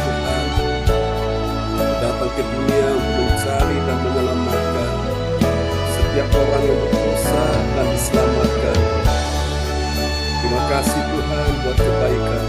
Tuhan, datang ke dunia untuk mencari dan menyelamatkan setiap orang yang berdosa dan diselamatkan. Terima kasih Tuhan buat kebaikan.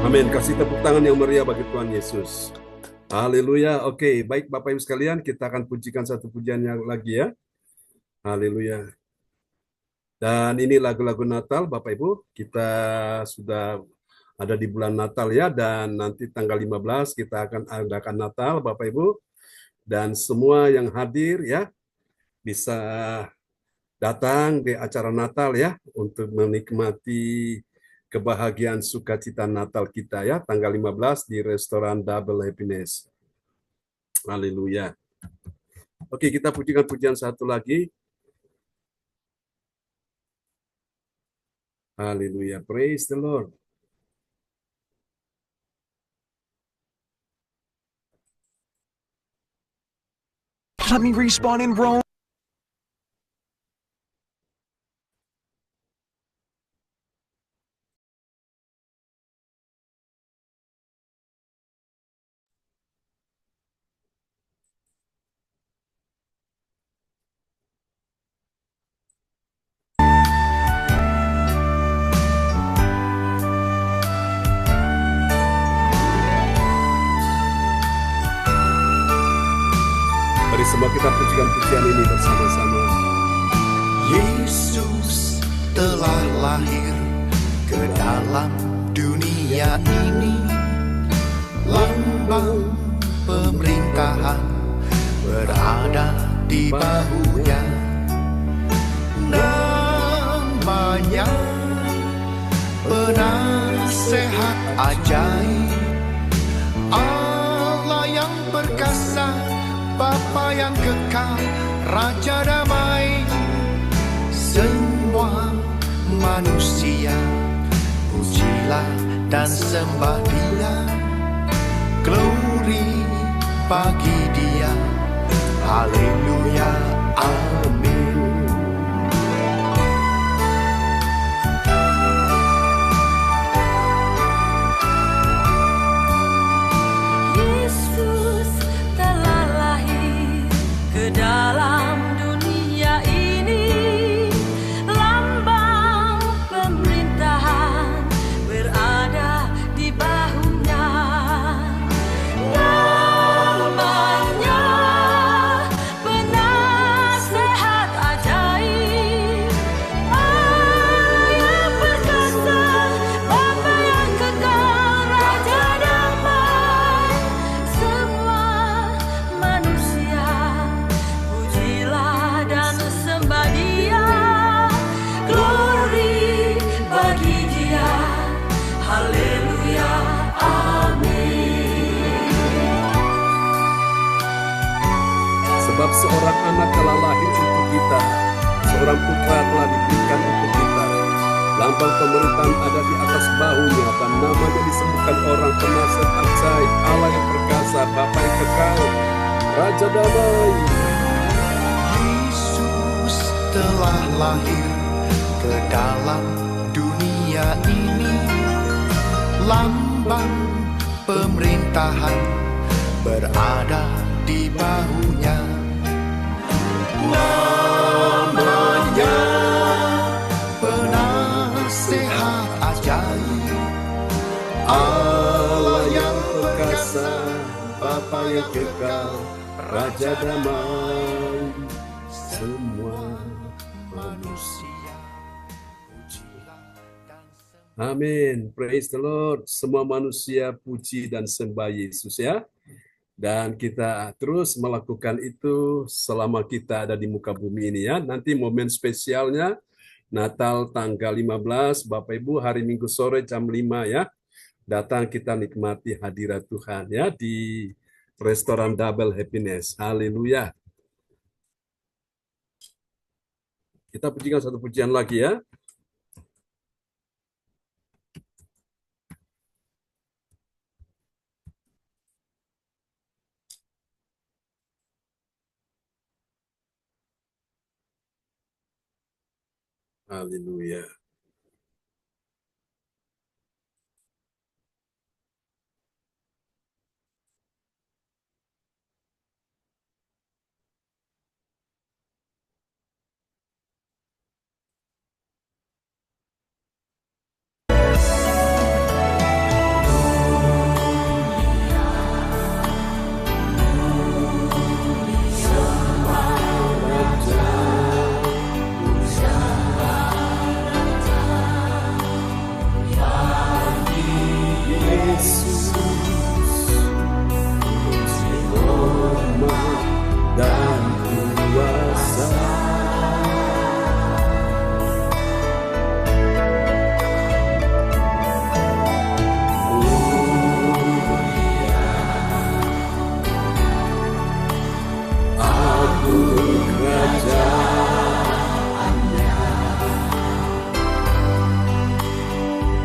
Amin. Kasih tepuk tangan yang meriah bagi Tuhan Yesus. Haleluya. Oke, baik Bapak Ibu sekalian, kita akan pujikan satu pujian yang lagi ya. Haleluya. Dan ini lagu-lagu Natal Bapak Ibu. Kita sudah ada di bulan Natal ya, dan nanti tanggal 15 kita akan adakan Natal Bapak Ibu. Dan semua yang hadir ya bisa datang di acara Natal ya untuk menikmati kebahagiaan sukacita Natal kita ya, tanggal 15 di restoran Double Happiness. Haleluya. Oke, kita pujikan pujian satu lagi. Haleluya. Praise the Lord. Let me respawn in Rome. Mari semua kita pujikan pujian ini bersama-sama. Yesus telah lahir ke dalam dunia ini, lambang pemerintahan berada di bahunya. Namanya penasehat ajaib, Allah yang perkasa, Bapa yang kekal, Raja damai. Semua manusia pujilah dan sembah Dia, glory bagi Dia. Haleluya, amin. Yesus telah lahir ke dalam dunia ini, lambang pemerintahan berada di bahunya. Namanya penasehat seorang anak telah lahir untuk kita, seorang putra telah diberikan untuk kita. Lambang pemerintahan ada di atas bahunya, dan namanya disebutkan orang penasihat ajaib, Allah yang perkasa, Bapa yang kekal, Raja damai. Yesus telah lahir ke dalam dunia ini, lambang pemerintahan berada di bahunya. Namanya penasehat ajaib, Allah yang perkasa, Bapa yang kekal, Raja damai. Semua manusia pujilah dan sembah. amin. Praise the Lord. Semua manusia puji dan sembah Yesus ya. Dan kita terus melakukan itu selama kita ada di muka bumi ini ya. Nanti momen spesialnya Natal tanggal 15, Bapak Ibu, hari Minggu sore jam 5 ya. Datang kita nikmati hadirat Tuhan ya di restoran Double Happiness. Haleluya. Kita pujikan satu pujian lagi ya. Haleluya. Dan kuasa aku kerajaannya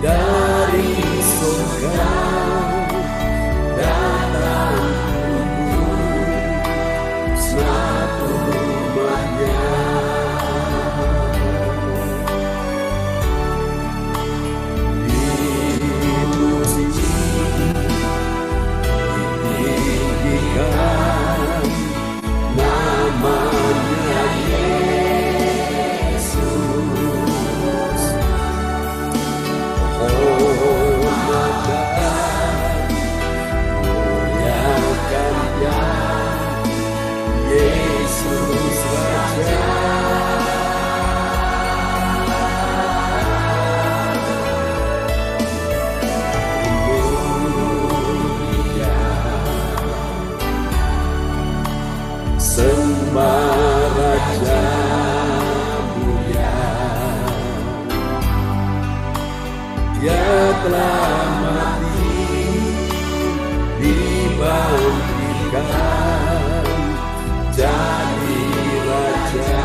dari surga datang satu rumahnya. Dipuji, ditinggikan namanya Yesus. Hormatkan, muliakan Dia, Yesus Raja. Mulia, sembah Raja mulia. Dia telah mati, dibangkitkan jadi Raja.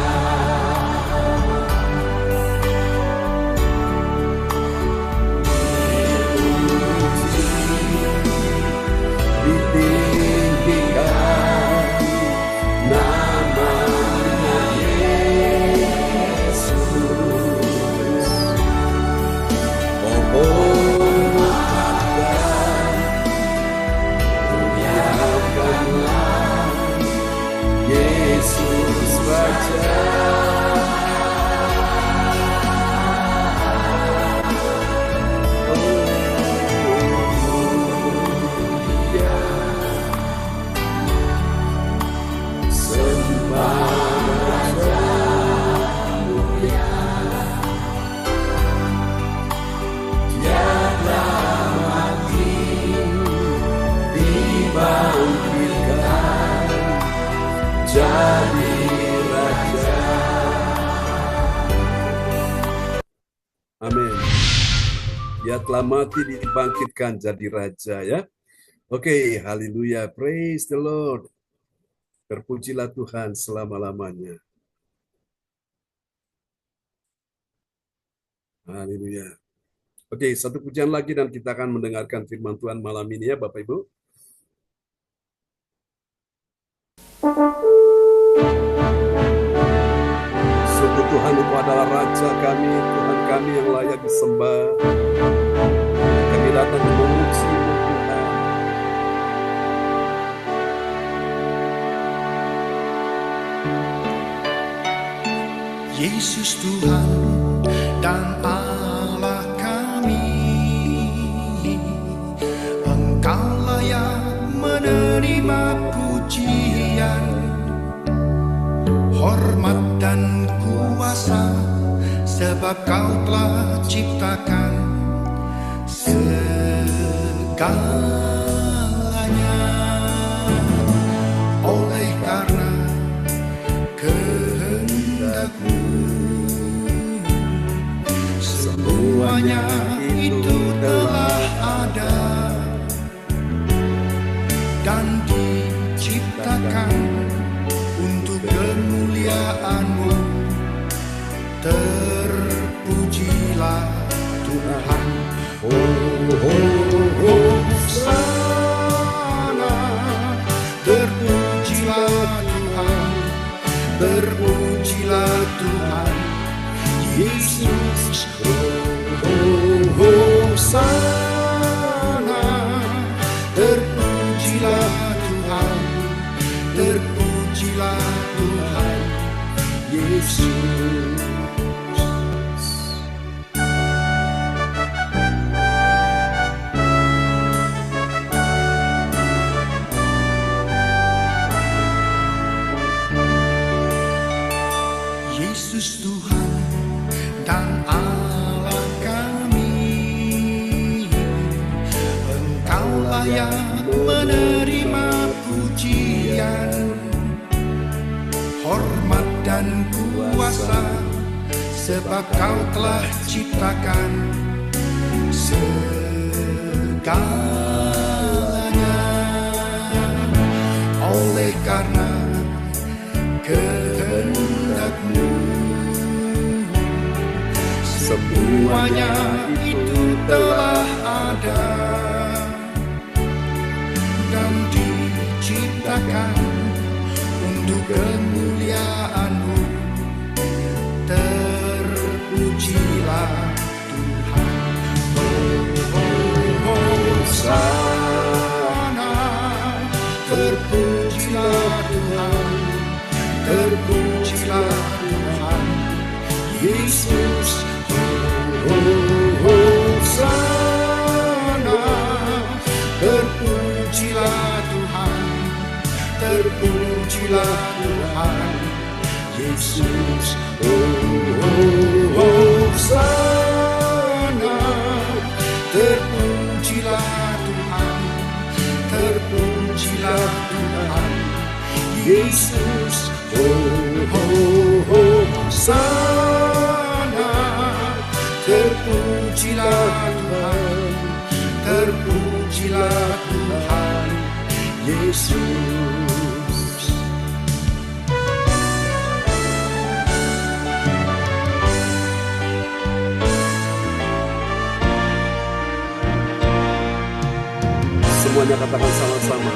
Dipuji, ditinggikan namanya Yesus. Hormatkan, muliakanlah Yesus Raja. Haleluya, sembah Raja mulia. Dia telah mati, dibangkitkan jadi Raja. Amin. Dia telah mati, dibangkitkan jadi Raja ya. Oke, haleluya, praise the Lord. Terpujilah Tuhan selama-lamanya. Haleluya. Oke, satu pujian lagi dan kita akan mendengarkan firman Tuhan malam ini ya Bapak Ibu. Sungguh Tuhan itu adalah Raja kami, Tuhan kami yang layak disembah. Kami datang memuji-Mu Tuhan. Yesus Tuhan dan Allah kami, Engkau layak menerima pujian, hormat dan kuasa, sebab Kau telah ciptakan segalanya. Oleh karena kehendak-Mu, semuanya itu telah ada dan diciptakan untuk kemuliaan-Mu. Terpujilah Tuhan. Hosana. Terpujilah Tuhan. Terpujilah Tuhan Yesus. Hosana. Terpujilah Tuhan. Terpujilah Tuhan Yesus. Yesus Tuhan dan Allah kami, Engkau layak menerima pujian, hormat dan kuasa, sebab Kau telah ciptakan segalanya. Oleh karena kehendak-Mu, semuanya itu telah ada dan diciptakan untuk kemuliaan-Mu. Terpujilah Tuhan. Hosana. Terpujilah Tuhan. Terpujilah Tuhan Yesus. Hosana. Terpujilah Tuhan. Terpujilah Tuhan Yesus. Hosana. Terpujilah Tuhan. Terpujilah Tuhan Yesus. Hosana. Terpujilah Tuhan. Terpujilah Tuhan Yesus. Semuanya katakan sama-sama.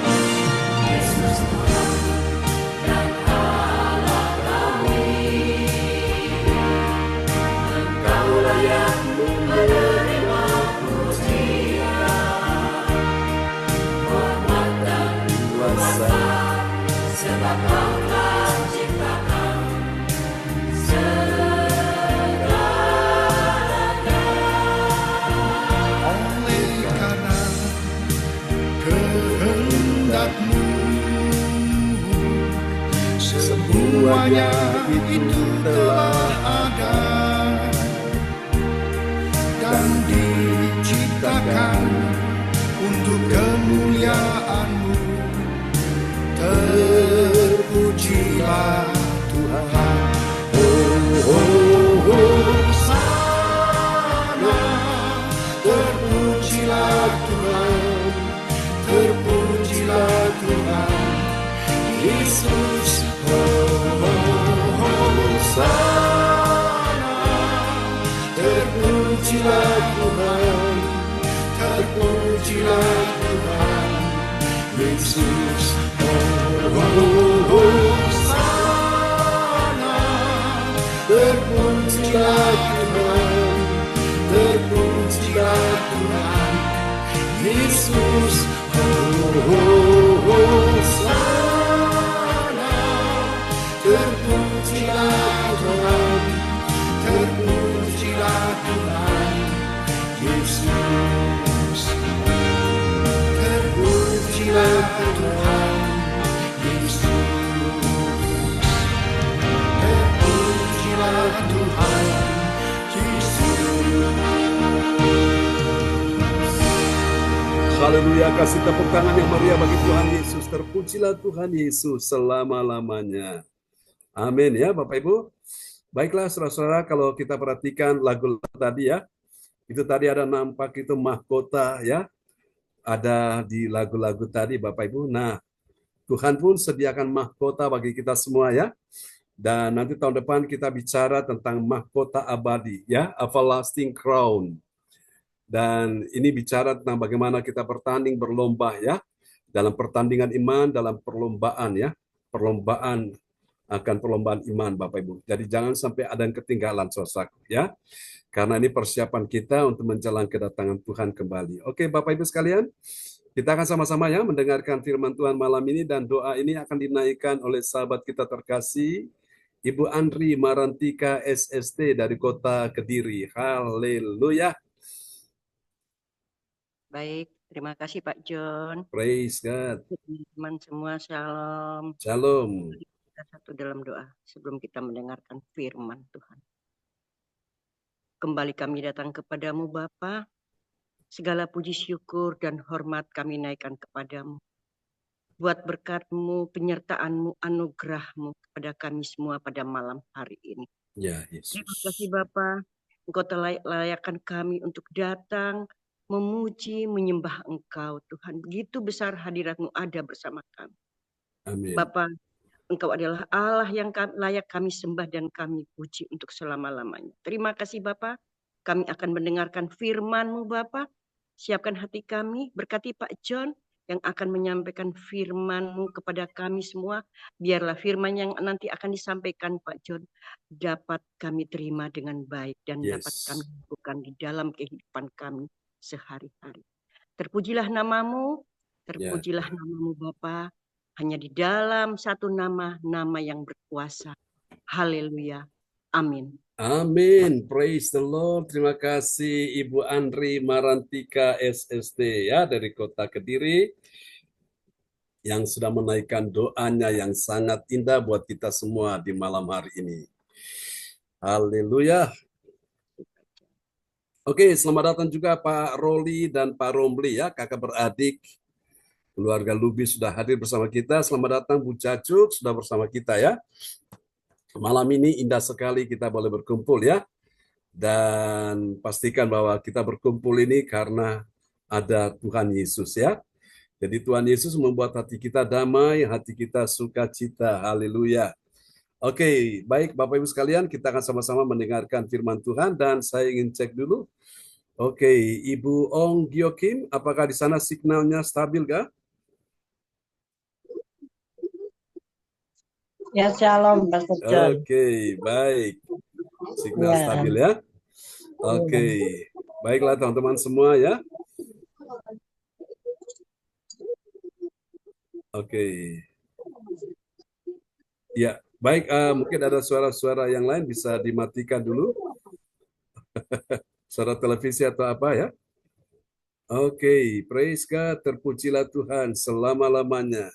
Oleh karena kehendak-Mu, semuanya itu telah ada dan diciptakan untuk kemuliaan-Mu. Terpujilah Tuhan. Hosana. Terpujilah Tuhan. Terpujilah Tuhan Yesus. Yesus. Hosana, terpujilah Tuhan, terpujilah Tuhan Yesus. Hosana, terpujilah Tuhan, terpujilah Tuhan Yesus. Terpujilah Tuhan Yesus. Terpujilah Tuhan Yesus. Haleluya, kasih tepuk tangan yang meriah bagi Tuhan Yesus. Terpujilah Tuhan Yesus selama-lamanya. Amin ya Bapak Ibu. Baiklah saudara-saudara, kalau kita perhatikan lagu tadi ya, itu tadi ada nampak itu mahkota ya, ada di lagu-lagu tadi Bapak Ibu. Nah, Tuhan pun sediakan mahkota bagi kita semua ya. Dan nanti tahun depan kita bicara tentang mahkota abadi ya, everlasting crown. Dan ini bicara tentang bagaimana kita bertanding berlomba ya, dalam pertandingan iman, dalam perlombaan ya, perlombaan akan perlombaan iman Bapak Ibu. Jadi jangan sampai ada yang ketinggalan saudaraku ya. Karena ini persiapan kita untuk menjelang kedatangan Tuhan kembali. Oke Bapak Ibu sekalian, kita akan sama-sama ya mendengarkan firman Tuhan malam ini, dan doa ini akan dinaikkan oleh sahabat kita terkasih, Ibu Andri Marantika SST dari kota Kediri. Haleluya. Baik, terima kasih Pak John. Praise God. Teman-teman semua, shalom. Shalom. Kita satu dalam doa sebelum kita mendengarkan firman Tuhan. Kembali kami datang kepadamu Bapa, segala puji syukur dan hormat kami naikkan kepadamu. Buat berkat-Mu, penyertaan-Mu, anugerah-Mu kepada kami semua pada malam hari ini. Ya Yesus. Terima kasih Bapa, Engkau telah layakkan kami untuk datang, memuji, menyembah Engkau Tuhan. Begitu besar hadirat-Mu ada bersama kami. Amin. Bapa, Engkau adalah Allah yang layak kami sembah dan kami puji untuk selama-lamanya. Terima kasih Bapa, kami akan mendengarkan firman-Mu Bapa. Siapkan hati kami, berkati Pak John yang akan menyampaikan firman-Mu kepada kami semua. Biarlah firman yang nanti akan disampaikan Pak John dapat kami terima dengan baik dan dapat kami lakukan di dalam kehidupan kami sehari-hari. Terpujilah namamu, terpujilah namamu Bapa. Hanya di dalam satu nama, nama yang berkuasa. Haleluya. Amin. Amin. Praise the Lord. Terima kasih Ibu Andri Marantika SST ya dari kota Kediri yang sudah menaikkan doanya yang sangat indah buat kita semua di malam hari ini. Haleluya. Oke, selamat datang juga Pak Roli dan Pak Romli ya, kakak beradik. Keluarga Lubi sudah hadir bersama kita. Selamat datang Bu Cacuk, sudah bersama kita ya. Malam ini indah sekali kita boleh berkumpul ya. Dan pastikan bahwa kita berkumpul ini karena ada Tuhan Yesus ya. Jadi Tuhan Yesus membuat hati kita damai, hati kita sukacita. Haleluya. Oke, baik Bapak Ibu sekalian, kita akan sama-sama mendengarkan firman Tuhan, dan saya ingin cek dulu. Oke, Ibu Ong Giokim, apakah di sana signalnya stabil kah? Ya, shalom Pastor John. Oke, baik. Signal stabil ya. Oke, baiklah teman-teman semua ya. Oke. Ya, baik. Mungkin ada suara-suara yang lain bisa dimatikan dulu. Suara televisi atau apa ya. Oke, praise God, terpujilah Tuhan selama-lamanya.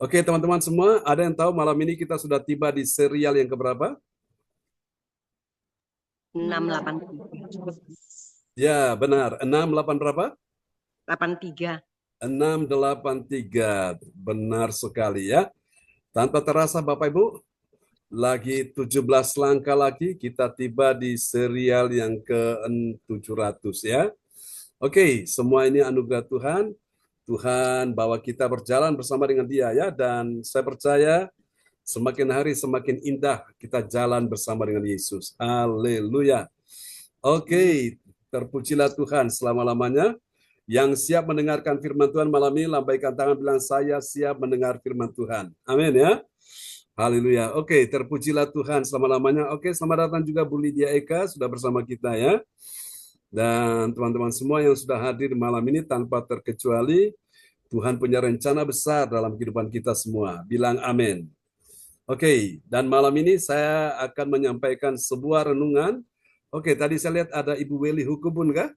Oke, teman-teman semua, ada yang tahu malam ini kita sudah tiba di serial yang keberapa? 683. Ya, benar. 68 berapa? 83. 683. Benar sekali ya. Tanpa terasa Bapak Ibu, lagi 17 langkah lagi kita tiba di serial yang ke-700 ya. Oke, semua ini anugerah Tuhan. Tuhan bawa kita berjalan bersama dengan Dia ya, dan saya percaya semakin hari semakin indah kita jalan bersama dengan Yesus. Haleluya. Oke, terpujilah Tuhan selama-lamanya. yang siap mendengarkan firman Tuhan malam ini, lambaikan tangan bilang saya siap mendengar firman Tuhan. Amin ya. Haleluya. Oke, terpujilah Tuhan selama-lamanya. Oke, selamat datang juga Bu Lydia Eka sudah bersama kita ya. Dan teman-teman semua yang sudah hadir malam ini tanpa terkecuali, Tuhan punya rencana besar dalam kehidupan kita semua. Bilang amin. Oke, dan malam ini saya akan menyampaikan sebuah renungan. Oke, tadi saya lihat ada Ibu Weli Hukubun kah?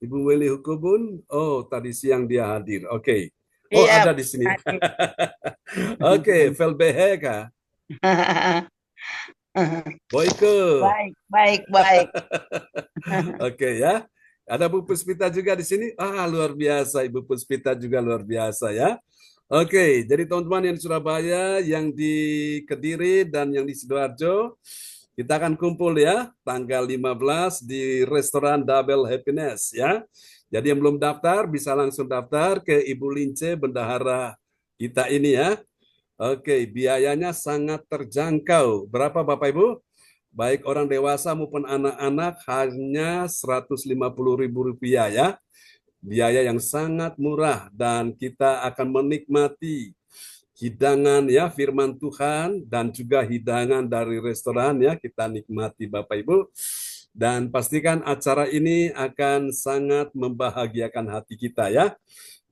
Ibu Weli Hukubun, oh tadi siang dia hadir. Oke. Oh, Iya, ada di sini. hadir. Oke, Velbehe kah? Boyke. Baik. Oke ya. Ada Bu Puspita juga di sini. Luar biasa. Ibu Puspita juga luar biasa ya. Oke, jadi teman-teman yang di Surabaya, yang di Kediri, dan yang di Sidoarjo, kita akan kumpul ya, tanggal 15 di restoran Double Happiness ya. Jadi yang belum daftar, bisa langsung daftar ke Ibu Lince, bendahara kita ini ya. Oke, biayanya sangat terjangkau. Berapa Bapak Ibu? Baik orang dewasa maupun anak-anak hanya Rp150.000 ya. Biaya yang sangat murah dan kita akan menikmati hidangan ya firman Tuhan dan juga hidangan dari restoran ya kita nikmati Bapak Ibu. Dan pastikan acara ini akan sangat membahagiakan hati kita ya.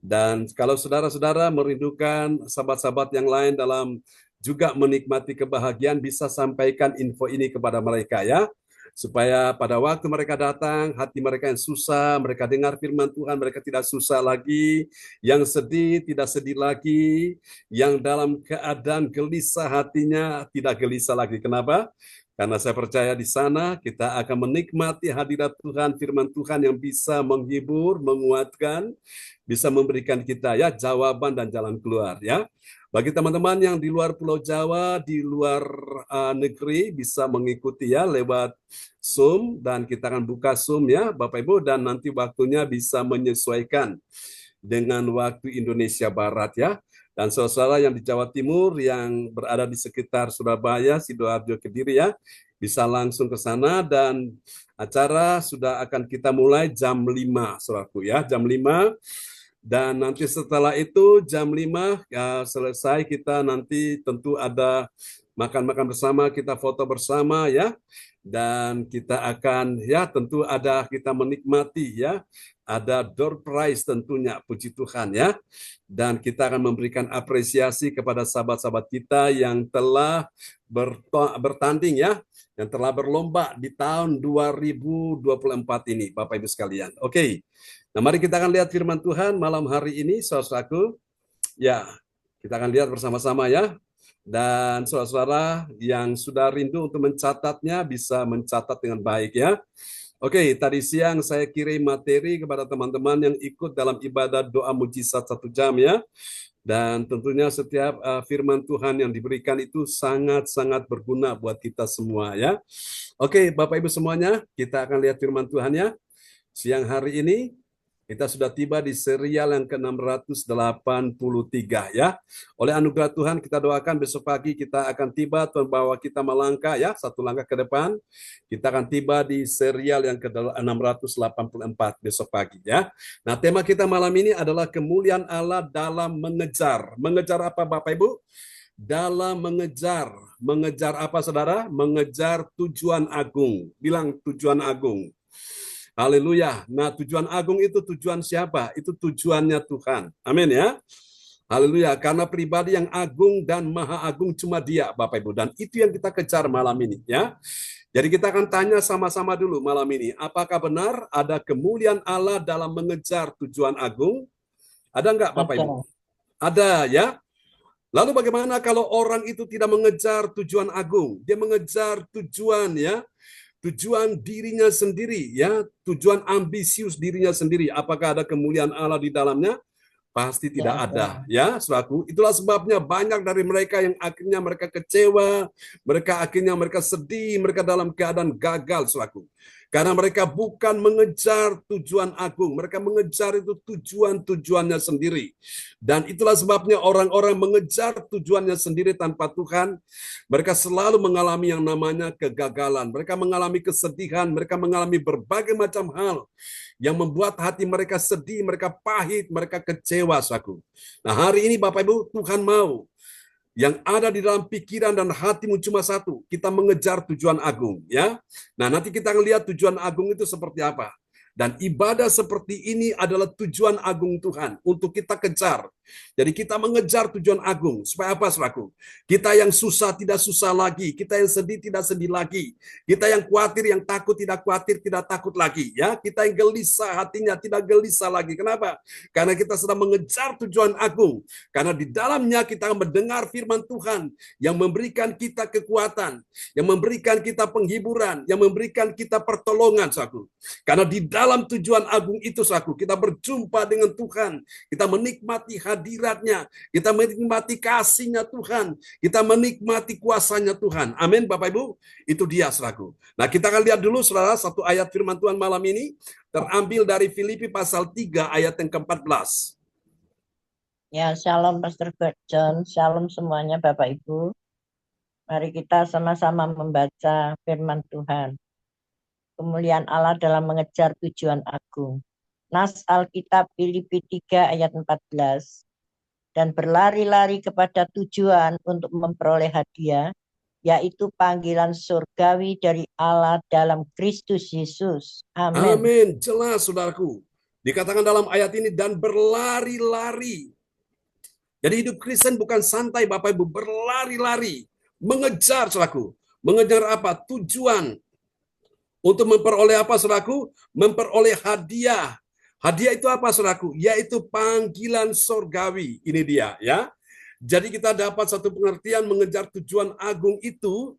Dan kalau saudara-saudara merindukan sahabat-sahabat yang lain dalam juga menikmati kebahagiaan, bisa sampaikan info ini kepada mereka ya. Supaya pada waktu mereka datang, hati mereka yang susah, mereka dengar firman Tuhan, mereka tidak susah lagi, yang sedih tidak sedih lagi, yang dalam keadaan gelisah hatinya tidak gelisah lagi. Kenapa? Karena saya percaya di sana kita akan menikmati hadirat Tuhan, firman Tuhan yang bisa menghibur, menguatkan, bisa memberikan kita ya jawaban dan jalan keluar ya. Bagi teman-teman yang di luar Pulau Jawa, di luar negeri bisa mengikuti ya lewat Zoom dan kita akan buka Zoom ya Bapak Ibu dan nanti waktunya bisa menyesuaikan dengan waktu Indonesia Barat ya. Dan saudara yang di Jawa Timur yang berada di sekitar Surabaya, Sidoarjo, Kediri ya, bisa langsung ke sana dan acara sudah akan kita mulai jam 5 saudaraku ya, jam 5. Dan nanti setelah itu jam 5 ya, selesai kita nanti tentu ada makan-makan bersama, kita foto bersama ya. Dan kita akan ya tentu ada kita menikmati ya. Ada door prize tentunya, puji Tuhan ya. Dan kita akan memberikan apresiasi kepada sahabat-sahabat kita yang telah bertanding ya. Yang telah berlomba di tahun 2024 ini Bapak Ibu sekalian. Oke. Nah, mari kita akan lihat firman Tuhan malam hari ini, saudaraku. Ya, kita akan lihat bersama-sama ya. Dan saudara-saudara yang sudah rindu untuk mencatatnya, bisa mencatat dengan baik ya. Oke, tadi siang saya kirim materi kepada teman-teman yang ikut dalam ibadah doa mujizat 1 jam ya. Dan tentunya setiap firman Tuhan yang diberikan itu sangat-sangat berguna buat kita semua ya. Oke, Bapak Ibu semuanya, kita akan lihat firman Tuhan ya. Siang hari ini, kita sudah tiba di serial yang ke-683 ya. Oleh anugerah Tuhan kita doakan besok pagi kita akan tiba, Tuhan bawa kita melangkah ya, satu langkah ke depan. Kita akan tiba di serial yang ke-684 besok pagi ya. Nah, tema kita malam ini adalah kemuliaan Allah dalam mengejar. Mengejar apa Bapak Ibu? Dalam mengejar. Mengejar apa saudara? Mengejar tujuan agung. Bilang tujuan agung. Haleluya. Nah, tujuan agung itu tujuan siapa? Itu tujuannya Tuhan. Amin ya. Haleluya. Karena pribadi yang agung dan maha agung cuma Dia, Bapak Ibu. Dan itu yang kita kejar malam ini ya. Jadi kita akan tanya sama-sama dulu malam ini. Apakah benar ada kemuliaan Allah dalam mengejar tujuan agung? Ada enggak Bapak Ibu? Ada ya. Lalu bagaimana kalau orang itu tidak mengejar tujuan agung? Dia mengejar tujuan ya. Tujuan dirinya sendiri ya, tujuan ambisius dirinya sendiri. Apakah ada kemuliaan Allah di dalamnya? Pasti tidak ada ya, saudaraku. Itulah sebabnya banyak dari mereka yang akhirnya mereka kecewa, mereka akhirnya mereka sedih, mereka dalam keadaan gagal, saudaraku. Karena mereka bukan mengejar tujuan agung, mereka mengejar itu tujuan-tujuannya sendiri. Dan itulah sebabnya orang-orang mengejar tujuannya sendiri tanpa Tuhan, mereka selalu mengalami yang namanya kegagalan. Mereka mengalami kesedihan, mereka mengalami berbagai macam hal yang membuat hati mereka sedih, mereka pahit, mereka kecewa, saudaraku. Nah, hari ini Bapak Ibu, Tuhan mau yang ada di dalam pikiran dan hatimu cuma satu, kita mengejar tujuan agung, ya. Nah, nanti kita lihat tujuan agung itu seperti apa. Dan ibadah seperti ini adalah tujuan agung Tuhan untuk kita kejar. Jadi kita mengejar tujuan agung. Supaya apa, saudaraku? Kita yang susah tidak susah lagi. Kita yang sedih tidak sedih lagi. Kita yang khawatir, yang takut tidak khawatir, tidak takut lagi. Ya, kita yang gelisah hatinya tidak gelisah lagi. Kenapa? Karena kita sedang mengejar tujuan agung. Karena di dalamnya kita mendengar firman Tuhan yang memberikan kita kekuatan, yang memberikan kita penghiburan, yang memberikan kita pertolongan, saudaraku. Karena di dalam tujuan agung itu, saudaraku, kita berjumpa dengan Tuhan, kita menikmati hadiratnya, kita menikmati kasihnya Tuhan, kita menikmati kuasanya Tuhan. Amin, Bapak Ibu. Itu dia, saudaraku. Nah, kita akan lihat dulu, saudara, satu ayat firman Tuhan malam ini, terambil dari Filipi pasal 3 ayat yang ke-14. Ya, shalom Pastor John, shalom semuanya Bapak Ibu. Mari kita sama-sama membaca firman Tuhan. Kemuliaan Allah dalam mengejar tujuan agung. Nas Alkitab Filipi 3 ayat 14. Dan berlari-lari kepada tujuan untuk memperoleh hadiah, yaitu panggilan surgawi dari Allah dalam Kristus Yesus. Amin. Amin. Jelas, saudaraku. Dikatakan dalam ayat ini, dan berlari-lari. Jadi hidup Kristen bukan santai, Bapak Ibu, berlari-lari, mengejar, saudaraku. Mengejar apa? Tujuan. Untuk memperoleh apa, saudaraku? Memperoleh hadiah. Hadiah itu apa, saudaraku? Yaitu panggilan sorgawi. Ini dia, ya. Jadi kita dapat satu pengertian mengejar tujuan agung itu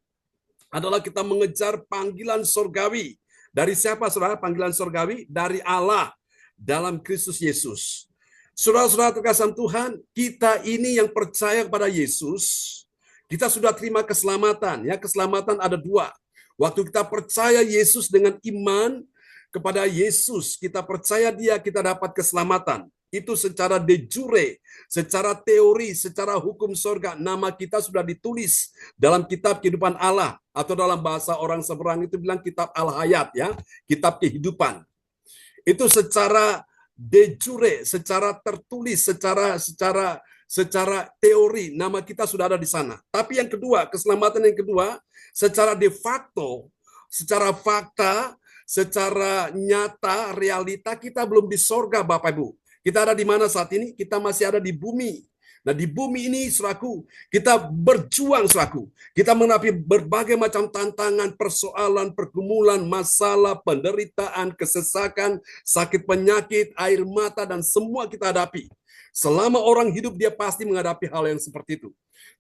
adalah kita mengejar panggilan sorgawi. Dari siapa, saudara? Panggilan sorgawi? Dari Allah dalam Kristus Yesus. Saudara-saudara terkasih Tuhan, kita ini yang percaya kepada Yesus, kita sudah terima keselamatan. Ya, keselamatan ada dua. Waktu kita percaya Yesus dengan iman kepada Yesus, kita percaya Dia, kita dapat keselamatan. Itu secara de jure, secara teori, secara hukum sorga, nama kita sudah ditulis dalam kitab kehidupan Allah, atau dalam bahasa orang seberang itu bilang kitab Al-Hayat, ya, kitab kehidupan. Itu secara de jure, secara tertulis, secara teori, nama kita sudah ada di sana. Tapi yang kedua, keselamatan yang kedua, secara de facto, secara fakta, secara nyata, realita, kita belum di sorga, Bapak Ibu. Kita ada di mana saat ini? Kita masih ada di bumi. Nah, di bumi ini, saudaraku, kita berjuang, saudaraku. Kita menghadapi berbagai macam tantangan, persoalan, pergumulan, masalah, penderitaan, kesesakan, sakit penyakit, air mata, dan semua kita hadapi. Selama orang hidup, dia pasti menghadapi hal yang seperti itu.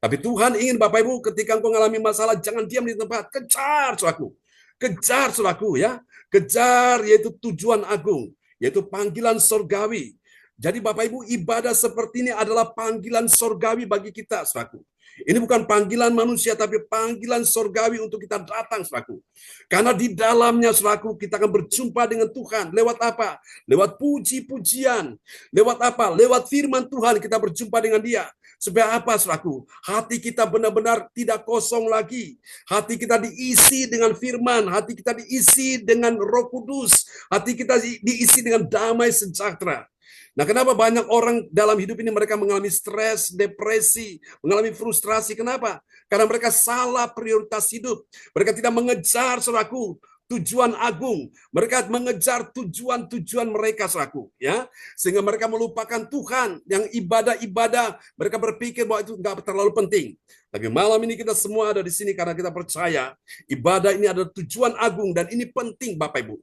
Tapi Tuhan ingin, Bapak Ibu, ketika engkau mengalami masalah, jangan diam di tempat. Kejar, saudaraku. Kejar, saudaraku, ya. Kejar, yaitu tujuan agung, yaitu panggilan sorgawi. Jadi Bapak Ibu, ibadah seperti ini adalah panggilan sorgawi bagi kita, saudaraku. Ini bukan panggilan manusia, tapi panggilan sorgawi untuk kita datang, saudaraku. Karena di dalamnya, saudaraku, kita akan berjumpa dengan Tuhan. Lewat apa? Lewat puji-pujian. Lewat apa? Lewat firman Tuhan kita berjumpa dengan Dia. Supaya apa, saudaraku? Hati kita benar-benar tidak kosong lagi. Hati kita diisi dengan firman. Hati kita diisi dengan Roh Kudus. Hati kita diisi dengan damai sejahtera. Nah, kenapa banyak orang dalam hidup ini mereka mengalami stres, depresi, mengalami frustrasi? Kenapa? Karena mereka salah prioritas hidup. Mereka tidak mengejar, saudaraku, tujuan agung. Mereka mengejar tujuan-tujuan mereka, saudaraku, ya. Sehingga mereka melupakan Tuhan yang ibadah-ibadah. Mereka berpikir bahwa itu nggak terlalu penting. Tapi malam ini kita semua ada di sini karena kita percaya ibadah ini adalah tujuan agung dan ini penting, Bapak Ibu.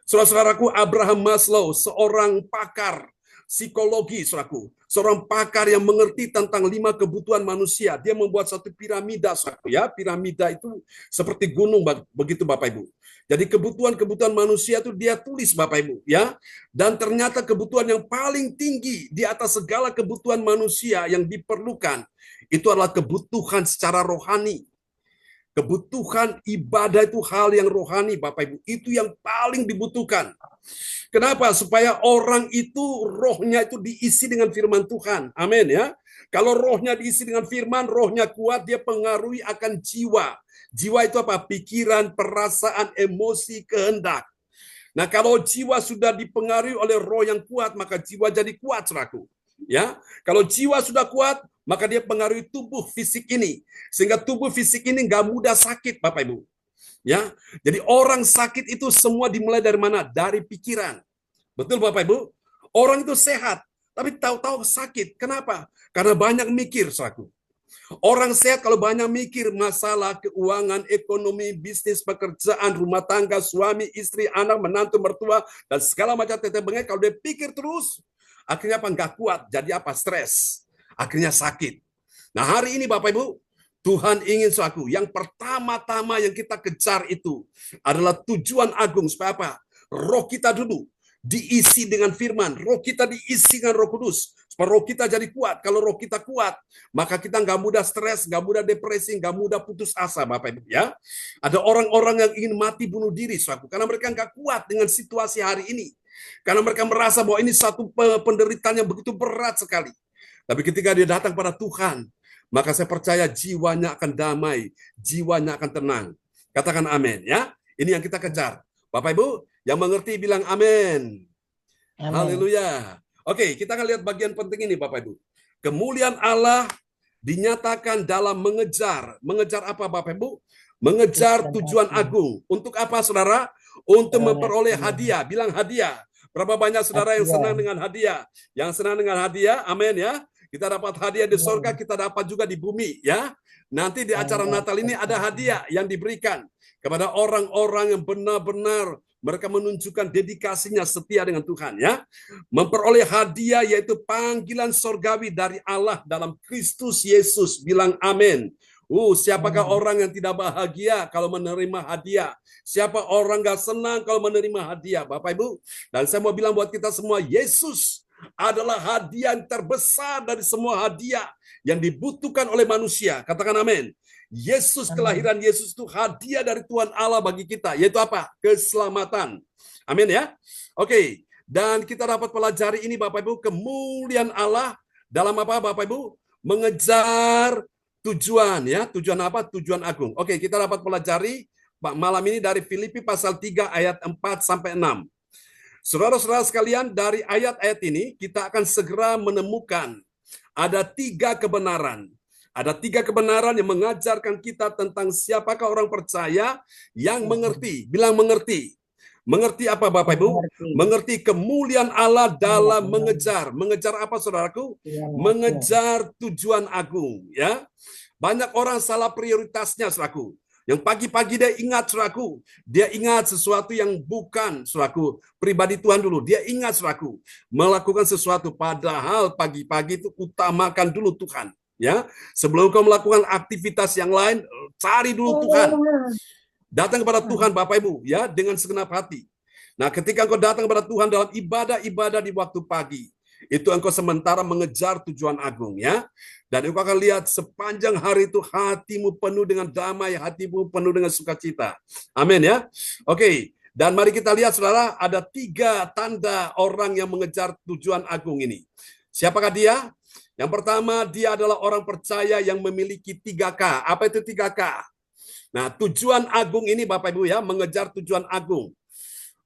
Saudara-saudaraku, Abraham Maslow, seorang pakar psikologi, saudaraku, seorang pakar yang mengerti tentang 5 kebutuhan manusia. Dia membuat satu piramida, saudaraku, ya. Piramida itu seperti gunung, begitu Bapak Ibu. Jadi kebutuhan-kebutuhan manusia itu dia tulis, Bapak Ibu, ya. Dan ternyata kebutuhan yang paling tinggi di atas segala kebutuhan manusia yang diperlukan itu adalah kebutuhan secara rohani. Kebutuhan ibadah itu hal yang rohani, Bapak Ibu. Itu yang paling dibutuhkan. Kenapa? Supaya orang itu rohnya itu diisi dengan firman Tuhan. Amin ya. Kalau rohnya diisi dengan firman, rohnya kuat, dia pengaruhi akan jiwa. Jiwa itu apa? Pikiran, perasaan, emosi, kehendak. Nah, kalau jiwa sudah dipengaruhi oleh roh yang kuat, maka jiwa jadi kuat, saudaraku. Ya, kalau jiwa sudah kuat, maka dia pengaruhi tubuh fisik ini, sehingga tubuh fisik ini nggak mudah sakit, Bapak Ibu. Ya, jadi orang sakit itu semua dimulai dari mana? Dari pikiran. Betul, Bapak Ibu? Orang itu sehat, tapi tahu-tahu sakit. Kenapa? Karena banyak mikir, saudaraku. Orang sehat kalau banyak mikir masalah keuangan, ekonomi, bisnis, pekerjaan, rumah tangga, suami, istri, anak, menantu, mertua, dan segala macam tetek bengek, kalau dia pikir terus, akhirnya apa? Nggak kuat. Jadi apa? Stres. Akhirnya sakit. Nah, hari ini Bapak Ibu, Tuhan ingin suatu yang pertama-tama yang kita kejar itu adalah tujuan agung. Supaya apa? Roh kita dulu diisi dengan firman. Roh kita diisi dengan Roh Kudus. Supaya roh kita jadi kuat. Kalau roh kita kuat, maka kita nggak mudah stres, nggak mudah depresi, nggak mudah putus asa, Bapak Ibu ya. Ada orang-orang yang ingin mati bunuh diri, suatu karena mereka nggak kuat dengan situasi hari ini. Karena mereka merasa bahwa ini satu penderitaan yang begitu berat sekali. Tapi ketika dia datang pada Tuhan, maka saya percaya jiwanya akan damai, jiwanya akan tenang. Katakan amin ya. Ini yang kita kejar. Bapak Ibu, yang mengerti bilang amin. Haleluya. Oke, kita akan lihat bagian penting ini Bapak Ibu. Kemuliaan Allah dinyatakan dalam mengejar. Mengejar apa Bapak Ibu? Mengejar tujuan agung. Untuk apa saudara? Untuk memperoleh hadiah. Bilang hadiah. Berapa banyak saudara yang senang dengan hadiah? Yang senang dengan hadiah, amin ya. Kita dapat hadiah di surga, kita dapat juga di bumi ya. Nanti di acara Natal ini ada hadiah yang diberikan kepada orang-orang yang benar-benar mereka menunjukkan dedikasinya setia dengan Tuhan ya. Memperoleh hadiah yaitu panggilan surgawi dari Allah dalam Kristus Yesus. Bilang amin. Siapakah orang yang tidak bahagia kalau menerima hadiah? Siapa orang gak senang kalau menerima hadiah, Bapak Ibu? Dan saya mau bilang buat kita semua, Yesus adalah hadiah yang terbesar dari semua hadiah yang dibutuhkan oleh manusia. Katakan amin. Yesus, kelahiran Yesus itu hadiah dari Tuhan Allah bagi kita. Yaitu apa? Keselamatan. Amin ya. Oke. Dan kita dapat pelajari ini Bapak Ibu, kemuliaan Allah dalam apa Bapak Ibu? Mengejar tujuan ya. Tujuan apa? Tujuan agung. Oke, kita dapat pelajari malam ini dari Filipi pasal 3 ayat 4 sampai 6. Saudara-saudara sekalian, dari ayat-ayat ini kita akan segera menemukan ada 3 kebenaran. Ada 3 kebenaran yang mengajarkan kita tentang siapakah orang percaya yang mengerti. Bilang mengerti. Mengerti apa Bapak Ibu? Mengerti kemuliaan Allah dalam mengejar. Mengejar apa saudaraku? Mengejar tujuan agung. Ya, banyak orang salah prioritasnya saudaraku. Yang pagi-pagi dia ingat saudaraku. Dia ingat sesuatu yang bukan saudaraku. Pribadi Tuhan dulu. Dia ingat saudaraku. Melakukan sesuatu. Padahal pagi-pagi itu utamakan dulu Tuhan. Ya, sebelum kau melakukan aktivitas yang lain, cari dulu Tuhan. Datang kepada Tuhan Bapak Ibu ya dengan segenap hati. Nah, ketika engkau datang kepada Tuhan dalam ibadah-ibadah di waktu pagi, itu engkau sementara mengejar tujuan agung ya. Dan engkau akan lihat sepanjang hari itu hatimu penuh dengan damai, hatimu penuh dengan sukacita. Amin ya. Oke, dan mari kita lihat saudara, ada 3 tanda orang yang mengejar tujuan agung ini. Siapakah dia? Yang pertama, dia adalah orang percaya yang memiliki 3K. Apa itu 3K? Nah, tujuan agung ini Bapak Ibu ya, mengejar tujuan agung.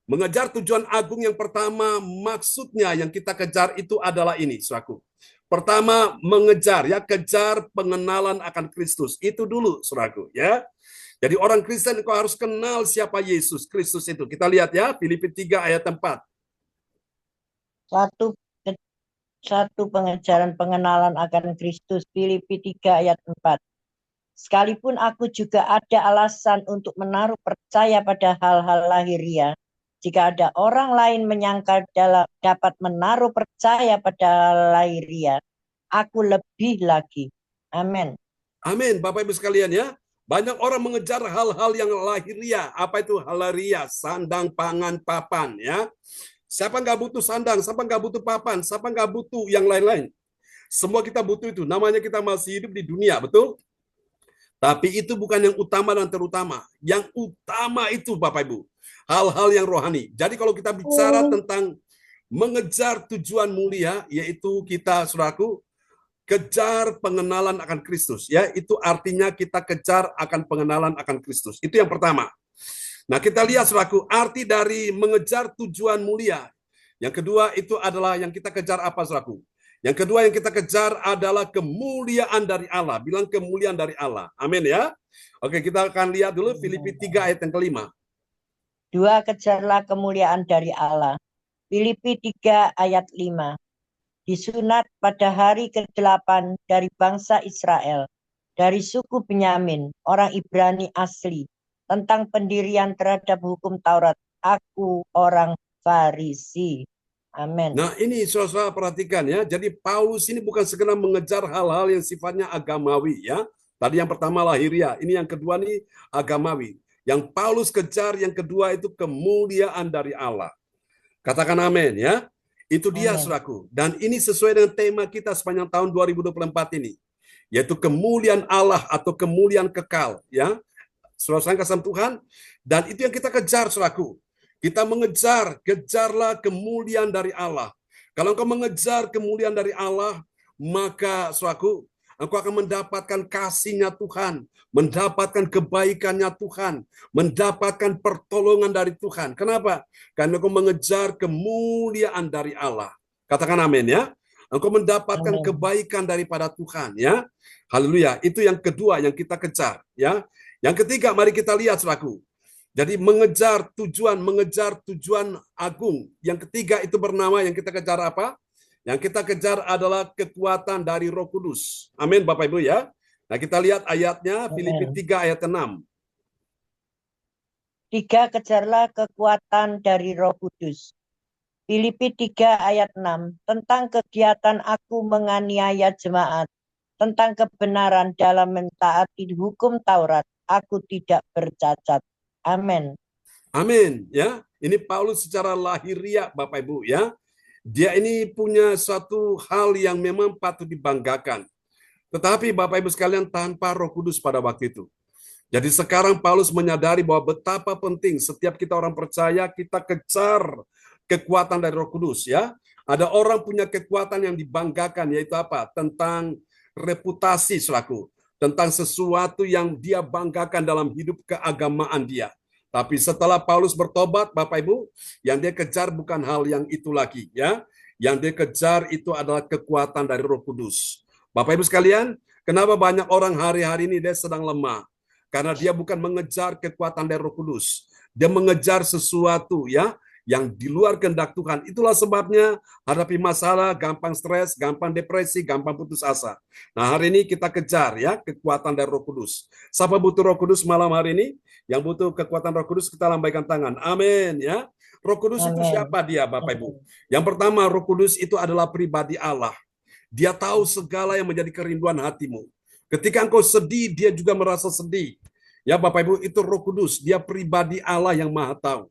Mengejar tujuan agung yang pertama, maksudnya yang kita kejar itu adalah ini, saudaraku. Pertama, mengejar ya, kejar pengenalan akan Kristus. Itu dulu, saudaraku ya. Jadi orang Kristen kau harus kenal siapa Yesus Kristus itu. Kita lihat ya, Filipi 3 ayat 4. Satu pengejaran pengenalan akan Kristus, Filipi 3 ayat 4. Sekalipun aku juga ada alasan untuk menaruh percaya pada hal-hal lahiriah, jika ada orang lain menyangka dapat menaruh percaya pada hal lahiriah, aku lebih lagi. Amin. Amin, Bapak Ibu sekalian ya. Banyak orang mengejar hal-hal yang lahiriah. Apa itu hal lahiriah? Sandang, pangan, papan ya. Siapa nggak butuh sandang? Siapa nggak butuh papan? Siapa nggak butuh yang lain-lain? Semua kita butuh itu. Namanya kita masih hidup di dunia, betul? Tapi itu bukan yang utama dan terutama. Yang utama itu Bapak Ibu, hal-hal yang rohani. Jadi kalau kita bicara tentang mengejar tujuan mulia, yaitu kita, saudaraku, kejar pengenalan akan Kristus. Ya, itu artinya kita kejar akan pengenalan akan Kristus. Itu yang pertama. Nah, kita lihat, saudaraku, arti dari mengejar tujuan mulia. Yang kedua itu adalah yang kita kejar apa, saudaraku? Yang kedua yang kita kejar adalah kemuliaan dari Allah. Bilang kemuliaan dari Allah. Amin ya. Oke, kita akan lihat dulu Filipi 3 ayat yang kelima. 2, kejarlah kemuliaan dari Allah. Filipi 3 ayat 5. Disunat pada hari ke-8 dari bangsa Israel, dari suku Benyamin, orang Ibrani asli, tentang pendirian terhadap hukum Taurat. Aku orang Farisi. Amin. Nah, ini saudara perhatikan ya. Jadi Paulus ini bukan sekedar mengejar hal-hal yang sifatnya agamawi ya. Tadi yang pertama lahiriah, ini yang kedua nih agamawi. Yang Paulus kejar yang kedua itu kemuliaan dari Allah. Katakan amin ya. Itu dia, saudaraku. Dan ini sesuai dengan tema kita sepanjang tahun 2024 ini, yaitu kemuliaan Allah atau kemuliaan kekal ya. Saudara kasih Tuhan, dan itu yang kita kejar, saudaraku. Kita mengejar, kejarlah kemuliaan dari Allah. Kalau engkau mengejar kemuliaan dari Allah, maka saudaraku, engkau akan mendapatkan kasih-Nya Tuhan, mendapatkan kebaikan-Nya Tuhan, mendapatkan pertolongan dari Tuhan. Kenapa? Karena engkau mengejar kemuliaan dari Allah. Katakan amin ya. Engkau mendapatkan kebaikan daripada Tuhan ya. Haleluya. Itu yang kedua yang kita kejar ya. Yang ketiga, mari kita lihat, saudaraku. Jadi mengejar tujuan agung. Yang ketiga itu bernama, yang kita kejar apa? Yang kita kejar adalah kekuatan dari Roh Kudus. Amin Bapak Ibu ya. Nah, kita lihat ayatnya Filipi 3 ayat 6. 3, kejarlah kekuatan dari Roh Kudus. Filipi 3 ayat 6, tentang kegiatan aku menganiaya jemaat, tentang kebenaran dalam mentaati hukum Taurat, aku tidak bercacat. Amin. Amin ya. Ini Paulus secara lahiriah Bapak Ibu ya. Dia ini punya suatu hal yang memang patut dibanggakan. Tetapi Bapak Ibu sekalian, tanpa Roh Kudus pada waktu itu. Jadi sekarang Paulus menyadari bahwa betapa penting setiap kita orang percaya kita kejar kekuatan dari Roh Kudus ya. Ada orang punya kekuatan yang dibanggakan, yaitu apa? Tentang reputasi, saudaraku. Tentang sesuatu yang dia banggakan dalam hidup keagamaan dia. Tapi setelah Paulus bertobat, Bapak Ibu, yang dia kejar bukan hal yang itu lagi ya. Yang dia kejar itu adalah kekuatan dari Roh Kudus. Bapak Ibu sekalian, kenapa banyak orang hari-hari ini dia sedang lemah? Karena dia bukan mengejar kekuatan dari Roh Kudus. Dia mengejar sesuatu ya yang di luar kehendak Tuhan. Itulah sebabnya hadapi masalah, gampang stres, gampang depresi, gampang putus asa. Nah, hari ini kita kejar ya kekuatan dari Roh Kudus. Siapa butuh Roh Kudus malam hari ini? Yang butuh kekuatan Roh Kudus, kita lambaikan tangan. Amin ya. Roh Kudus itu siapa dia, Bapak Ibu? Yang pertama, Roh Kudus itu adalah pribadi Allah. Dia tahu segala yang menjadi kerinduan hatimu. Ketika engkau sedih, dia juga merasa sedih. Ya Bapak Ibu, itu Roh Kudus. Dia pribadi Allah yang Maha Tahu.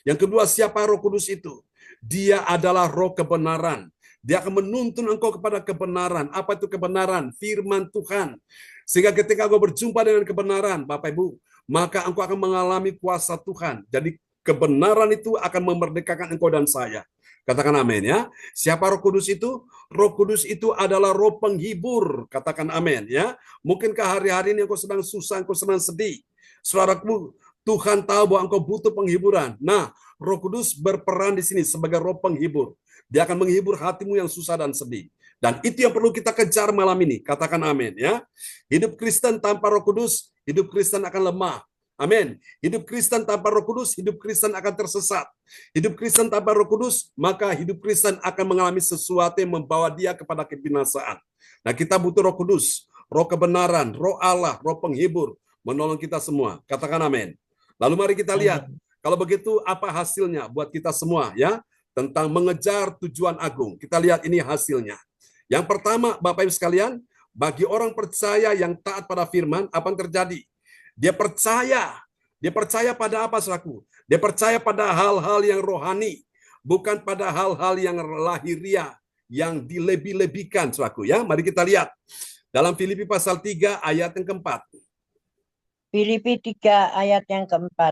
Yang kedua, siapa Roh Kudus itu? Dia adalah Roh kebenaran. Dia akan menuntun engkau kepada kebenaran. Apa itu kebenaran? Firman Tuhan. Sehingga ketika engkau berjumpa dengan kebenaran, Bapak Ibu, maka engkau akan mengalami kuasa Tuhan. Jadi kebenaran itu akan memerdekakan engkau dan saya. Katakan amin ya. Siapa Roh Kudus itu? Roh Kudus itu adalah Roh penghibur. Katakan amin ya. Mungkinkah hari-hari ini engkau sedang susah, engkau sedang sedih. Saudaraku, Tuhan tahu bahwa engkau butuh penghiburan. Nah, Roh Kudus berperan di sini sebagai Roh penghibur. Dia akan menghibur hatimu yang susah dan sedih. Dan itu yang perlu kita kejar malam ini. Katakan amin ya. Hidup Kristen tanpa Roh Kudus, hidup Kristen akan lemah. Amin. Hidup Kristen tanpa Roh Kudus, hidup Kristen akan tersesat. Hidup Kristen tanpa Roh Kudus, maka hidup Kristen akan mengalami sesuatu yang membawa dia kepada kebinasaan. Nah, kita butuh Roh Kudus, Roh kebenaran, Roh Allah, Roh penghibur, menolong kita semua. Katakan amin. Lalu mari kita lihat, kalau begitu apa hasilnya buat kita semua ya, tentang mengejar tujuan agung. Kita lihat ini hasilnya. Yang pertama, Bapak Ibu sekalian, bagi orang percaya yang taat pada firman, apa yang terjadi? Dia percaya pada apa, saudaraku? Dia percaya pada hal-hal yang rohani, bukan pada hal-hal yang lahiriah, yang dilebih-lebihkan, saudaraku ya. Mari kita lihat dalam Filipi pasal 3 ayat yang keempat. Filipi 3 ayat yang keempat.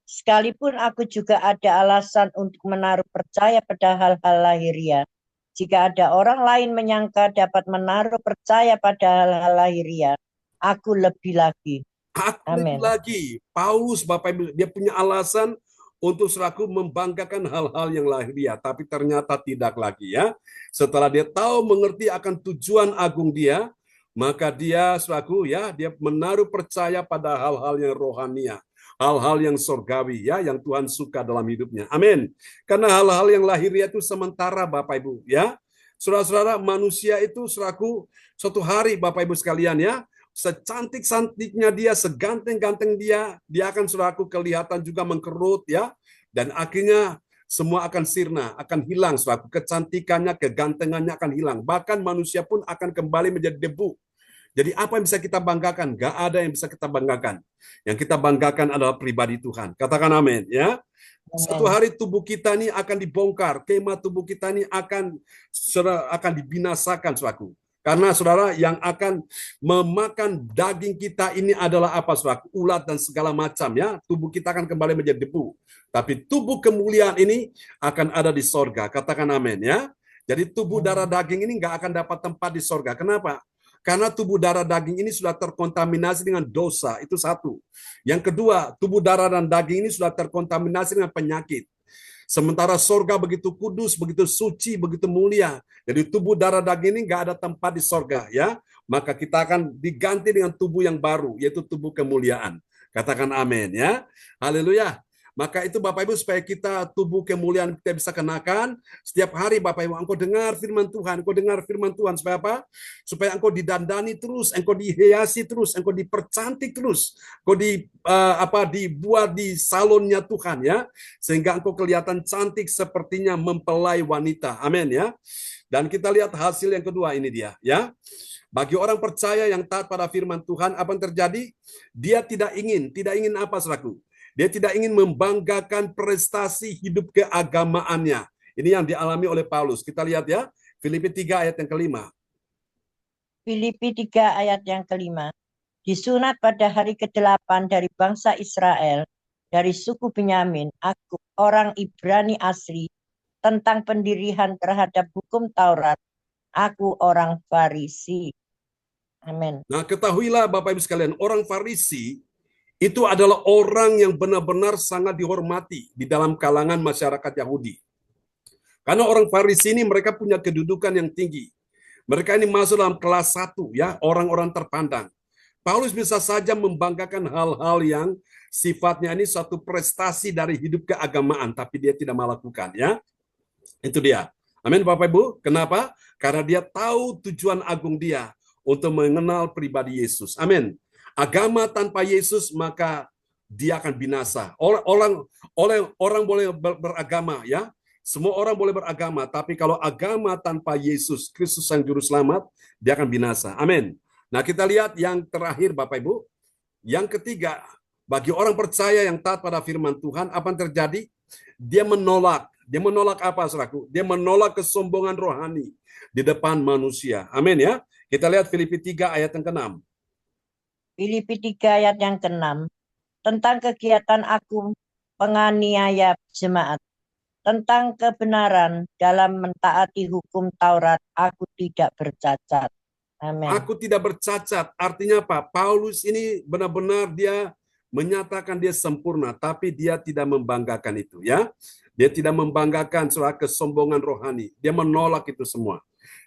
Sekalipun aku juga ada alasan untuk menaruh percaya pada hal-hal lahiriah, jika ada orang lain menyangka dapat menaruh percaya pada hal-hal lahiriah, aku lebih lagi. Aku lebih Amin. lagi. Paulus, Bapak Ibu, dia punya alasan untuk selaku membanggakan hal-hal yang lahiriah, tapi ternyata tidak lagi ya. Setelah dia tahu mengerti akan tujuan agung dia, maka dia selaku ya, dia menaruh percaya pada hal-hal yang rohania, hal-hal yang surgawi ya, yang Tuhan suka dalam hidupnya. Amin. Karena hal-hal yang lahiriah itu sementara, Bapak Ibu ya. Saudara-saudara, manusia itu selaku suatu hari, Bapak Ibu sekalian ya, secantik-cantiknya dia, seganteng-ganteng dia, dia akan selaku kelihatan juga mengkerut ya, dan akhirnya semua akan sirna, akan hilang selaku kecantikannya, kegantengannya akan hilang. Bahkan manusia pun akan kembali menjadi debu. Jadi apa yang bisa kita banggakan? Gak ada yang bisa kita banggakan. Yang kita banggakan adalah pribadi Tuhan. Katakan amin ya. Satu Amin. hari tubuh kita ini akan dibongkar, kemah tubuh kita ini akan dibinasakan selaku. Karena saudara, yang akan memakan daging kita ini adalah apa saudara? Ulat dan segala macam ya. Tubuh kita akan kembali menjadi debu. Tapi tubuh kemuliaan ini akan ada di sorga. Katakan amin ya. Jadi tubuh darah daging ini nggak akan dapat tempat di sorga. Kenapa? Karena tubuh darah daging ini sudah terkontaminasi dengan dosa. Itu satu. Yang kedua, tubuh darah dan daging ini sudah terkontaminasi dengan penyakit. Sementara sorga begitu kudus, begitu suci, begitu mulia. Jadi tubuh darah daging ini nggak ada tempat di sorga ya. Maka kita akan diganti dengan tubuh yang baru, yaitu tubuh kemuliaan. Katakan amin ya. Haleluya. Maka itu Bapak Ibu, supaya kita tubuh kemuliaan kita bisa kenakan setiap hari. Bapak Ibu, engkau dengar firman Tuhan, engkau dengar firman Tuhan supaya apa? Supaya engkau didandani terus, engkau dihiasi terus, engkau dipercantik terus, engkau dibuat di salonnya Tuhan ya, sehingga engkau kelihatan cantik sepertinya mempelai wanita. Amin ya. Dan kita lihat hasil yang kedua ini dia ya. Bagi orang percaya yang taat pada firman Tuhan, apa yang terjadi? Dia tidak ingin apa saudaraku? Dia tidak ingin membanggakan prestasi hidup keagamaannya. Ini yang dialami oleh Paulus. Kita lihat ya, Filipi 3 ayat yang kelima. Filipi 3 ayat yang kelima. Disunat pada hari ke-8 dari bangsa Israel, dari suku Benyamin, aku orang Ibrani asli, tentang pendirian terhadap hukum Taurat, aku orang Farisi. Amin. Nah, ketahuilah Bapak Ibu sekalian, orang Farisi itu adalah orang yang benar-benar sangat dihormati di dalam kalangan masyarakat Yahudi. Karena orang Farisi ini mereka punya kedudukan yang tinggi. Mereka ini masuk dalam kelas 1 ya, orang-orang terpandang. Paulus bisa saja membanggakan hal-hal yang sifatnya ini suatu prestasi dari hidup keagamaan, tapi dia tidak melakukan ya. Itu dia. Amin Bapak Ibu. Kenapa? Karena dia tahu tujuan agung dia untuk mengenal pribadi Yesus. Amin. Agama tanpa Yesus maka dia akan binasa. Orang boleh beragama ya. Semua orang boleh beragama, tapi kalau agama tanpa Yesus Kristus yang juru selamat, dia akan binasa. Amin. Nah, kita lihat yang terakhir Bapak Ibu. Yang ketiga, bagi orang percaya yang taat pada firman Tuhan, apa yang terjadi? Dia menolak. Dia menolak apa, saudaraku? Dia menolak kesombongan rohani di depan manusia. Amin ya. Kita lihat Filipi 3 ayat yang ke-6. Filipi 3 ayat yang ke-6. Tentang kegiatan aku penganiaya jemaat. Tentang kebenaran dalam mentaati hukum Taurat, aku tidak bercacat. Amin. Aku tidak bercacat. Artinya apa? Paulus ini benar-benar dia menyatakan dia sempurna, tapi dia tidak membanggakan itu ya. Dia tidak membanggakan soal kesombongan rohani. Dia menolak itu semua.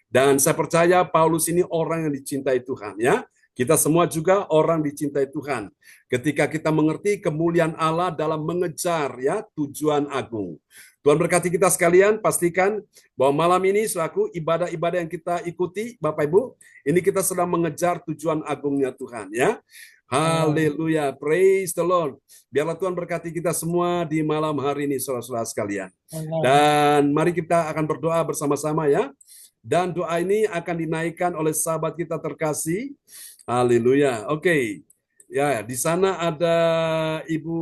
Dan saya percaya Paulus ini orang yang dicintai Tuhan ya. Kita semua juga orang dicintai Tuhan. Ketika kita mengerti kemuliaan Allah dalam mengejar ya tujuan agung. Tuhan berkati kita sekalian, pastikan bahwa malam ini selaku ibadah-ibadah yang kita ikuti, Bapak Ibu, ini kita sedang mengejar tujuan agungnya Tuhan ya. Haleluya, praise the Lord. Biarlah Tuhan berkati kita semua di malam hari ini, saudara-saudara sekalian. Amin. Dan mari kita akan berdoa bersama-sama ya. Dan doa ini akan dinaikkan oleh sahabat kita terkasih. Haleluya. Oke. Ya, di sana ada Ibu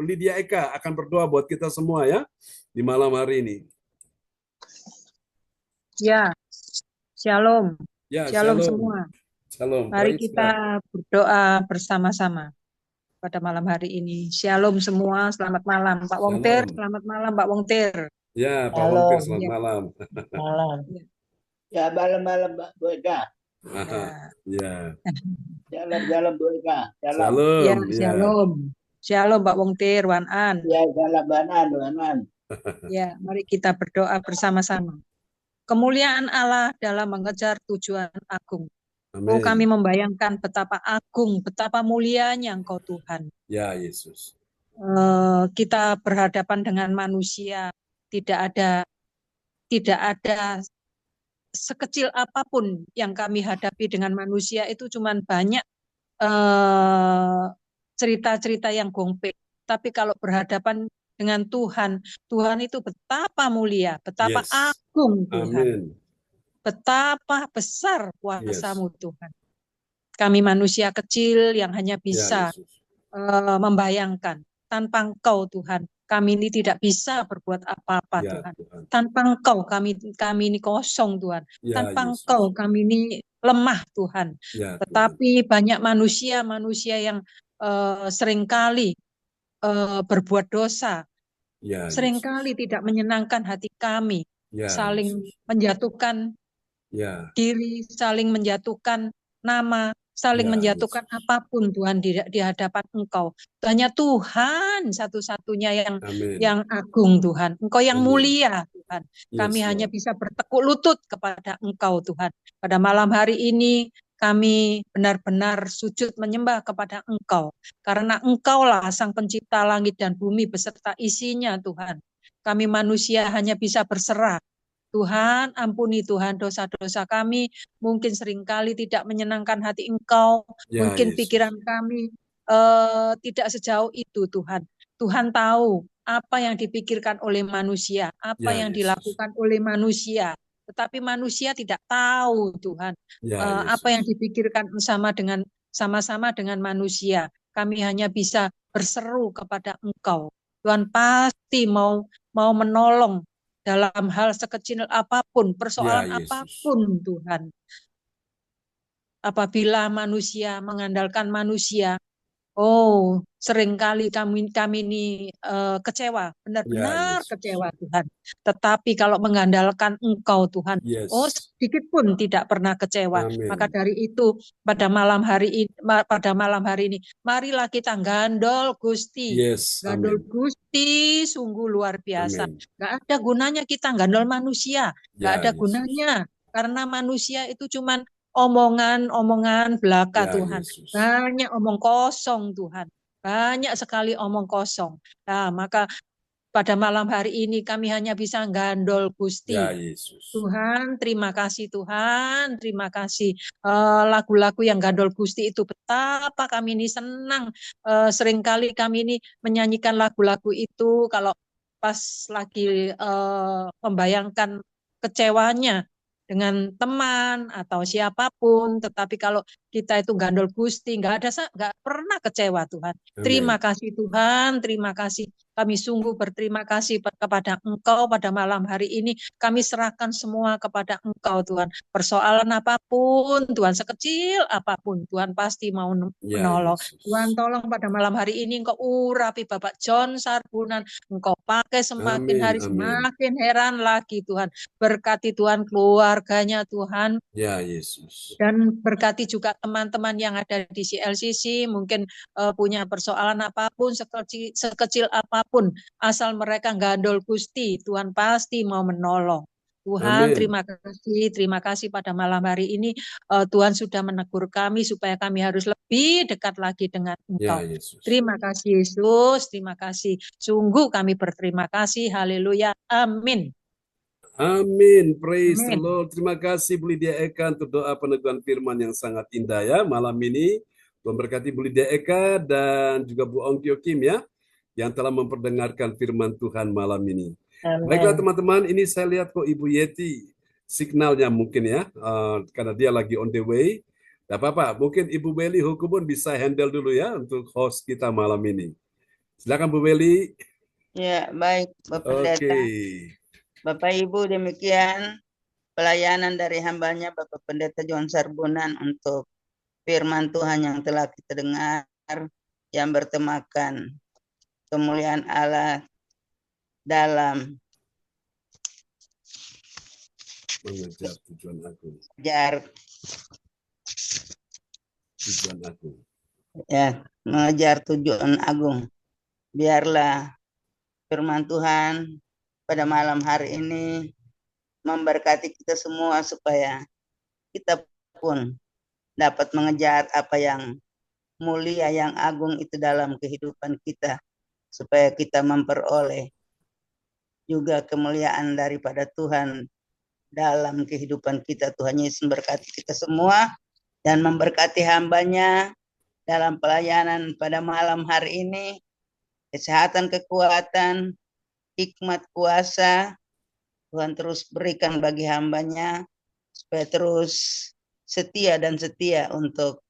Lydia Eka akan berdoa buat kita semua ya di malam hari ini. Ya, shalom. Ya, Shalom shalom. semua. Shalom. Mari Praise God. kita berdoa bersama-sama. pada malam hari ini. Shalom semua, selamat malam. Pak Wongtir, Shalom. selamat malam Pak Wongtir. Ya, Pak Wongtir, Shalom. selamat Ya, malam. Malam. Ya, malam-malam Bu Eka. Aha, ya. Jalan-jalan Bu Eka. Salam. ya, Shalom, ya. shalom. Shalom Pak Wongtir, Wan An. Ya, salam Banan. Ya, mari kita berdoa bersama-sama. Kemuliaan Allah dalam mengejar tujuan agung. Oh, kami Amin. membayangkan betapa agung, betapa mulianya Engkau Tuhan. Ya, Yesus. Kita berhadapan dengan manusia, tidak ada sekecil apapun yang kami hadapi dengan manusia itu cuman banyak cerita-cerita yang gongpe. Tapi kalau berhadapan dengan Tuhan, Tuhan itu betapa mulia, betapa Yes. agung Tuhan, Amin. betapa besar Yes. kuasa-Mu Tuhan. Kami manusia kecil yang hanya Ya, bisa Yesus. membayangkan. Tanpa Engkau Tuhan, kami ini tidak bisa berbuat apa-apa Ya, Tuhan. Tuhan. Tanpa Engkau kami ini kosong Tuhan. Ya, Tanpa Yesus. Engkau kami ini lemah Tuhan. Ya, Tuhan. Tetapi banyak manusia yang seringkali berbuat dosa, Ya, Yesus. seringkali tidak menyenangkan hati kami, Ya, saling Yesus. menjatuhkan Ya, diri, saling menjatuhkan nama, saling ya, menjatuhkan Yesus. apapun Tuhan di hadapan Engkau. Hanya Tuhan satu-satunya Amin. yang agung Tuhan. Engkau yang Amin. mulia Tuhan. Kami Yes, hanya Lord. bisa bertekuk lutut kepada Engkau Tuhan. Pada malam hari ini kami benar-benar sujud menyembah kepada Engkau. Karena Engkaulah Sang Pencipta langit dan bumi beserta isinya Tuhan. Kami manusia hanya bisa berserah. Tuhan, ampuni Tuhan dosa-dosa kami, mungkin seringkali tidak menyenangkan hati Engkau, Ya, mungkin Yesus. pikiran kami tidak sejauh itu Tuhan. Tuhan tahu apa yang dipikirkan oleh manusia, apa Ya, yang Yesus. dilakukan oleh manusia. Tetapi manusia tidak tahu Tuhan Ya, apa yang Yesus. dipikirkan sama-sama dengan manusia. Kami hanya bisa berseru kepada Engkau. Tuhan pasti mau menolong dalam hal sekecil apapun, Ya, persoalan Yesus. apapun Tuhan. Apabila manusia mengandalkan manusia, oh seringkali kami ini kecewa, Ya, benar-benar Yesus. kecewa Tuhan. Tetapi kalau mengandalkan Engkau Tuhan, oh Yes. sedikit pun tidak pernah kecewa. Maka Amin. dari itu pada malam hari ini, marilah kita gandol Gusti. Yes. Gandol Amin. Gusti sungguh luar biasa. Amin. Gak ada gunanya kita gandol manusia. Gak Ya, ada Yesus. gunanya. Karena manusia itu cuman omongan belaka Ya, Tuhan. Yesus. Banyak omong kosong Tuhan. Banyak sekali omong kosong. Nah, maka pada malam hari ini kami hanya bisa gandol Gusti. Ya, Yesus. Tuhan, terima kasih Tuhan, terima kasih. Lagu-lagu yang gandol Gusti itu betapa kami ini senang. Seringkali kami ini menyanyikan lagu-lagu itu kalau pas lagi membayangkan kecewanya dengan teman atau siapapun. Tetapi kalau kita itu gandol Gusti, nggak pernah kecewa Tuhan. Terima Amin. kasih Tuhan, terima kasih. Kami sungguh berterima kasih kepada Engkau pada malam hari ini. Kami serahkan semua kepada Engkau Tuhan. Persoalan apapun, Tuhan sekecil apapun, Tuhan pasti mau Ya, menolong. Yesus. Tuhan tolong pada malam hari ini Engkau urapi Bapak John Sarbunan. Engkau pakai semakin Amin. hari Amin. semakin heran lagi Tuhan. Berkati Tuhan keluarganya Tuhan. Ya, Yesus. Dan berkati juga teman-teman yang ada di CLCC, mungkin punya persoalan apapun, sekecil apapun, asal mereka gandol Gusti, Tuhan pasti mau menolong. Tuhan, Amin. terima kasih pada malam hari ini. Tuhan sudah menegur kami supaya kami harus lebih dekat lagi dengan Ya, Engkau. Yesus. Terima kasih Yesus, terima kasih. Sungguh kami berterima kasih. Haleluya. Amin. Amin. Praise the Amin. Lord. Terima kasih Bu Lydia Eka untuk doa peneguhan firman yang sangat indah ya malam ini. Tuhan berkati Bu Lydia Eka dan juga Bu Ongkyo Kim ya yang telah memperdengarkan firman Tuhan malam ini. Baiklah Amin. teman-teman, ini saya lihat kok Ibu Yeti signalnya mungkin ya karena dia lagi on the way. Tidak apa-apa, mungkin Ibu Beli Hukubun bisa handle dulu ya untuk host kita malam ini. Silakan Bu Beli. Ya, baik Bapak Oke. Pendeta. Bapak Ibu, demikian pelayanan dari hambanya Bapak Pendeta John Sarbunan untuk firman Tuhan yang telah kita dengar. yang bertemakan kemuliaan Allah dalam Mengejar tujuan agung. Tujuan agung. Mengejar tujuan agung. Biarlah firman Tuhan pada malam hari ini memberkati kita semua supaya kita pun dapat mengejar apa yang mulia, yang agung itu dalam kehidupan kita, supaya kita memperoleh juga kemuliaan daripada Tuhan dalam kehidupan kita. Tuhan Yesus memberkati kita semua dan memberkati hambanya dalam pelayanan pada malam hari ini. Kesehatan, kekuatan, hikmat, kuasa Tuhan terus berikan bagi hambanya supaya terus setia untuk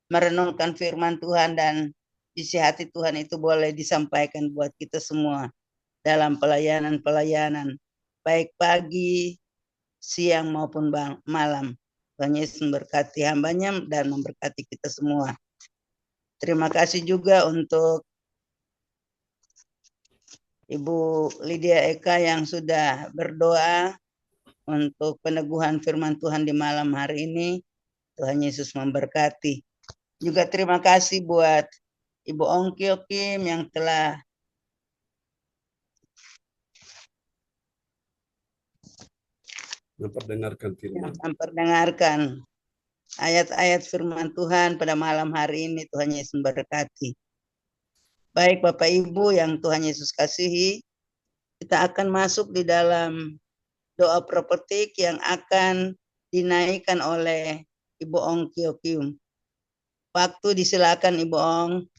merenungkan firman Tuhan, dan isi hati Tuhan itu boleh disampaikan buat kita semua dalam pelayanan-pelayanan baik pagi, siang maupun malam. Tuhan Yesus memberkati hambanya dan memberkati kita semua. Terima kasih juga untuk Ibu Lydia Eka yang sudah berdoa untuk peneguhan firman Tuhan di malam hari ini. Tuhan Yesus memberkati. Juga terima kasih buat Ibu Ongkyo Kim yang telah memperdengarkan ayat-ayat firman Tuhan pada malam hari ini. Tuhan Yesus memberkati. Baik Bapak Ibu yang Tuhan Yesus kasihi, kita akan masuk di dalam doa prophetik yang akan dinaikkan oleh Ibu Ong Kyo Kim. Waktu disilakan Ibu Ong.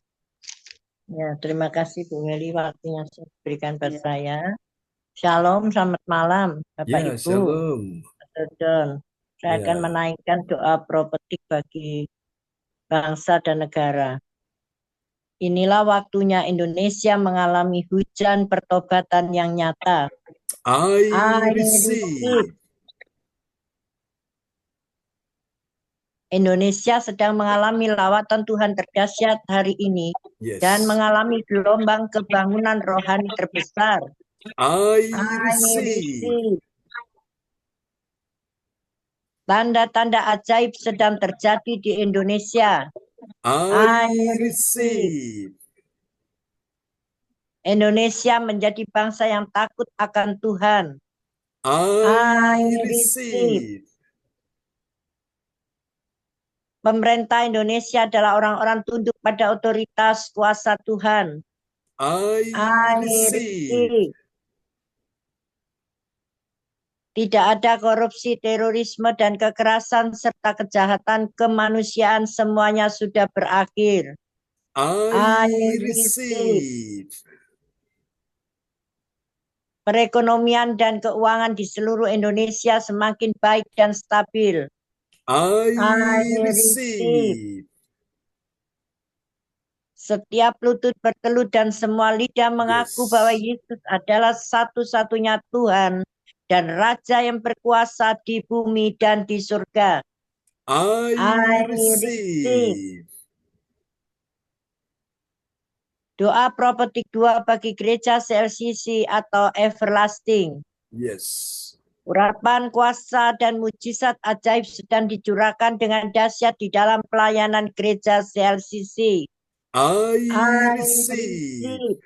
Ya, terima kasih Bu Meli, waktunya berikan pada saya. Shalom, selamat malam Bapak Ibu. Shalom. Don. Saya akan menaikkan doa prophetik bagi bangsa dan negara. Inilah waktunya Indonesia mengalami hujan pertobatan yang nyata. I receive. Indonesia sedang mengalami lawatan Tuhan terdahsyat hari ini dan mengalami gelombang kebangunan rohani terbesar. I receive. Tanda-tanda ajaib sedang terjadi di Indonesia. I receive. Indonesia menjadi bangsa yang takut akan Tuhan. I receive. Pemerintah Indonesia adalah orang-orang tunduk pada otoritas kuasa Tuhan. I receive. Tidak ada korupsi, terorisme, dan kekerasan, serta kejahatan kemanusiaan, semuanya sudah berakhir. I receive. Perekonomian dan keuangan di seluruh Indonesia semakin baik dan stabil. I receive. Setiap lutut bertelut dan semua lidah mengaku bahwa Yesus adalah satu-satunya Tuhan dan Raja yang berkuasa di bumi dan di surga. I receive. Doa prophetik 2 bagi gereja CLCC atau Everlasting. Yes. Urapan kuasa dan mujizat ajaib sedang dicurahkan dengan dahsyat di dalam pelayanan gereja CLCC. I receive.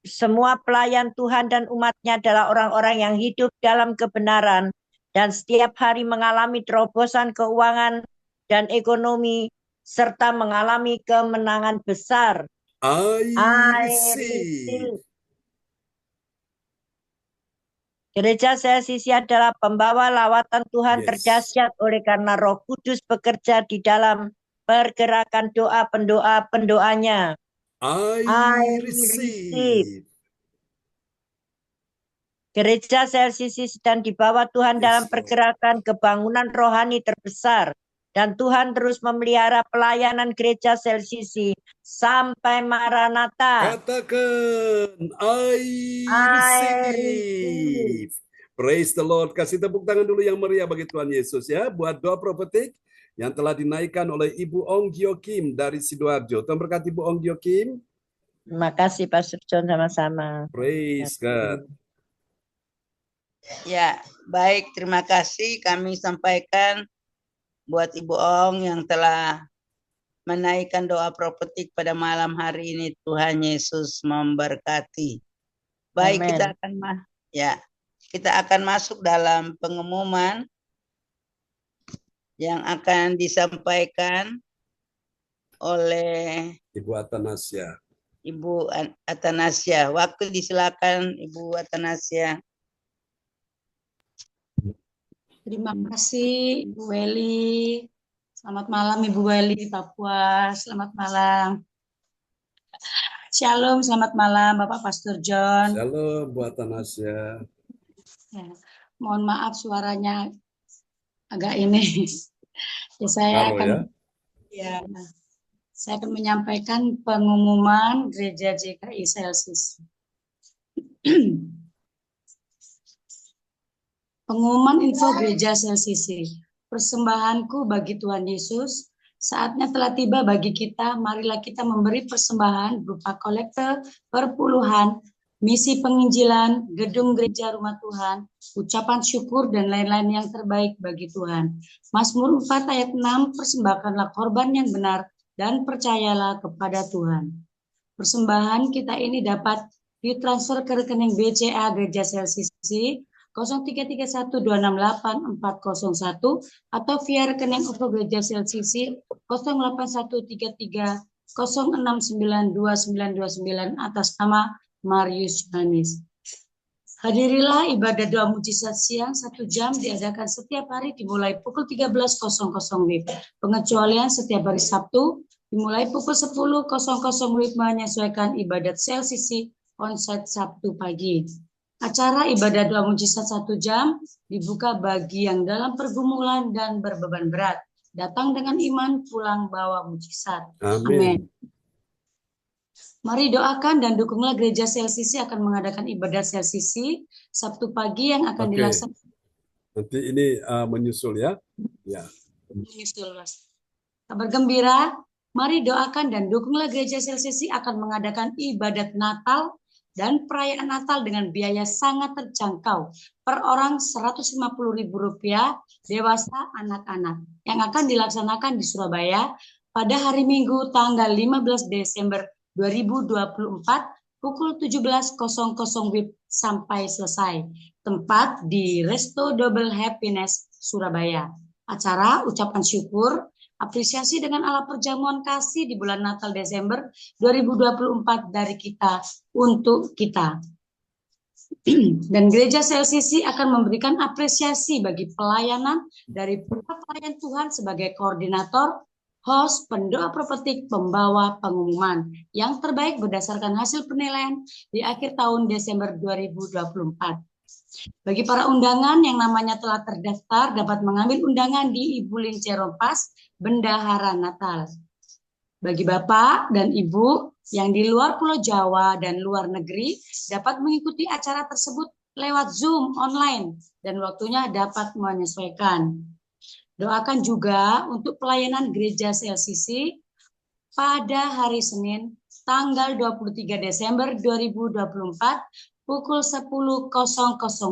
Semua pelayan Tuhan dan umatnya adalah orang-orang yang hidup dalam kebenaran dan setiap hari mengalami terobosan keuangan dan ekonomi serta mengalami kemenangan besar. I receive. Gereja CLCC adalah pembawa lawatan Tuhan terdahsyat oleh karena Roh Kudus bekerja di dalam pergerakan doa pendoa-pendoanya. I receive. Gereja CLCC sedang dibawa Tuhan dalam pergerakan kebangunan rohani terbesar. Dan Tuhan terus memelihara pelayanan gereja CLCC sampai Maranatha. Katakan, I receive. Praise the Lord. Kasih tepuk tangan dulu yang meriah bagi Tuhan Yesus ya. Buat doa prophetik yang telah dinaikkan oleh Ibu Ong Gio Kim dari Sidoarjo. Tuhan berkati Ibu Ong Gio Kim. Terima kasih Pastor John, sama-sama. Praise God. Ya, baik, terima kasih kami sampaikan buat Ibu Ong yang telah menaikkan doa profetik pada malam hari ini. Tuhan Yesus memberkati. Baik, Amen. kita akan masuk dalam pengumuman yang akan disampaikan oleh Ibu Atanasia. Ibu Atanasia. Waktu disilakan Ibu Atanasia. Terima kasih Ibu Weli. Selamat malam Ibu Weli Papua. Selamat malam. Shalom, selamat malam Bapak Pastor John. Shalom Bu Atanasia. Ya, mohon maaf suaranya agak ini. Ya, saya akan saya akan menyampaikan pengumuman Gereja JKI Celsis. Pengumuman info Gereja Celsis. Persembahanku bagi Tuhan Yesus. Saatnya telah tiba bagi kita. Marilah kita memberi persembahan berupa kolektor, perpuluhan, misi penginjilan, gedung gereja rumah Tuhan, ucapan syukur, dan lain-lain yang terbaik bagi Tuhan. Mazmur 4 ayat 6, persembahkanlah korban yang benar dan percayalah kepada Tuhan. Persembahan kita ini dapat ditransfer ke rekening BCA Gereja Celsis 0331268401 atau via rekening OVO Gereja Celsis 081330692929 atas nama Marius Yohanes. Hadirilah ibadah doa mujizat siang 1 jam diadakan setiap hari dimulai pukul 13.00 WIB. Pengecualian setiap hari Sabtu dimulai pukul 10.00 WIB menyesuaikan ibadat Celsis onsite Sabtu pagi. Acara ibadah doa mujizat 1 jam dibuka bagi yang dalam pergumulan dan berbeban berat. Datang dengan iman, pulang bawa mujizat. Amin. Mari doakan dan dukunglah Gereja Celsis akan mengadakan ibadah Celsis Sabtu pagi yang akan dilaksanakan. Nanti ini menyusul ya. Ya. Menyusul, Mas. Kabar gembira, mari doakan dan dukunglah Gereja Celsis akan mengadakan ibadat Natal dan perayaan Natal dengan biaya sangat terjangkau. Per orang Rp150.000, dewasa anak-anak, yang akan dilaksanakan di Surabaya pada hari Minggu tanggal 15 Desember 2024 pukul 17.00 WIB sampai selesai. Tempat di Resto Double Happiness Surabaya. Acara ucapan syukur, apresiasi dengan ala perjamuan kasih di bulan Natal Desember 2024 dari kita untuk kita. Dan Gereja Celsis akan memberikan apresiasi bagi pelayanan dari pelayan Tuhan sebagai koordinator, host, pendoa profetik, pembawa pengumuman yang terbaik berdasarkan hasil penilaian di akhir tahun Desember 2024. Bagi para undangan yang namanya telah terdaftar dapat mengambil undangan di Ibu Lince Rompas, Bendahara Natal. Bagi Bapak dan Ibu yang di luar Pulau Jawa dan luar negeri dapat mengikuti acara tersebut lewat Zoom online dan waktunya dapat menyesuaikan. Doakan juga untuk pelayanan Gereja Celsis pada hari Senin tanggal 23 Desember 2024 pukul 10.00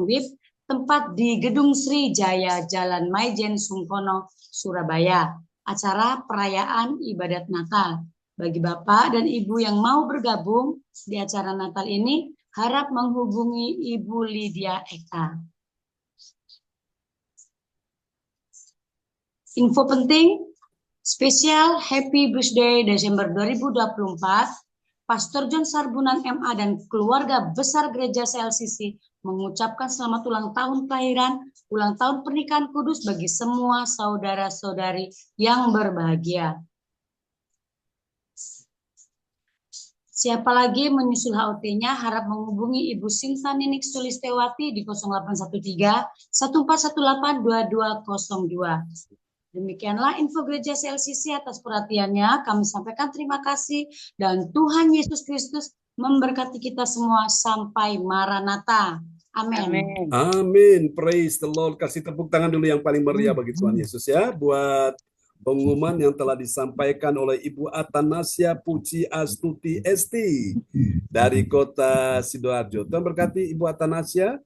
WIB, tempat di Gedung Sri Jaya, Jalan Maijen Sungkono, Surabaya. Acara perayaan ibadat Natal. Bagi Bapak dan Ibu yang mau bergabung di acara Natal ini, harap menghubungi Ibu Lydia Eka. Info penting, spesial Happy Birthday Desember 2024, Pastor John Sarbunan MA dan keluarga besar Gereja Celsis mengucapkan selamat ulang tahun kelahiran, ulang tahun pernikahan kudus bagi semua saudara-saudari yang berbahagia. Siapa lagi menyusul HOT-nya harap menghubungi Ibu Sinta Ninik Sulistewati di 0813 1418 2202. Demikianlah info Gereja Celsis atas perhatiannya. Kami sampaikan terima kasih dan Tuhan Yesus Kristus memberkati kita semua sampai Maranatha. Amin. Amin. Praise the Lord. Kasih tepuk tangan dulu yang paling meriah bagi Tuhan Yesus ya. Buat pengumuman yang telah disampaikan oleh Ibu Atanasia Puji Astuti Esti dari Kota Sidoarjo. Tuhan berkati Ibu Atanasia.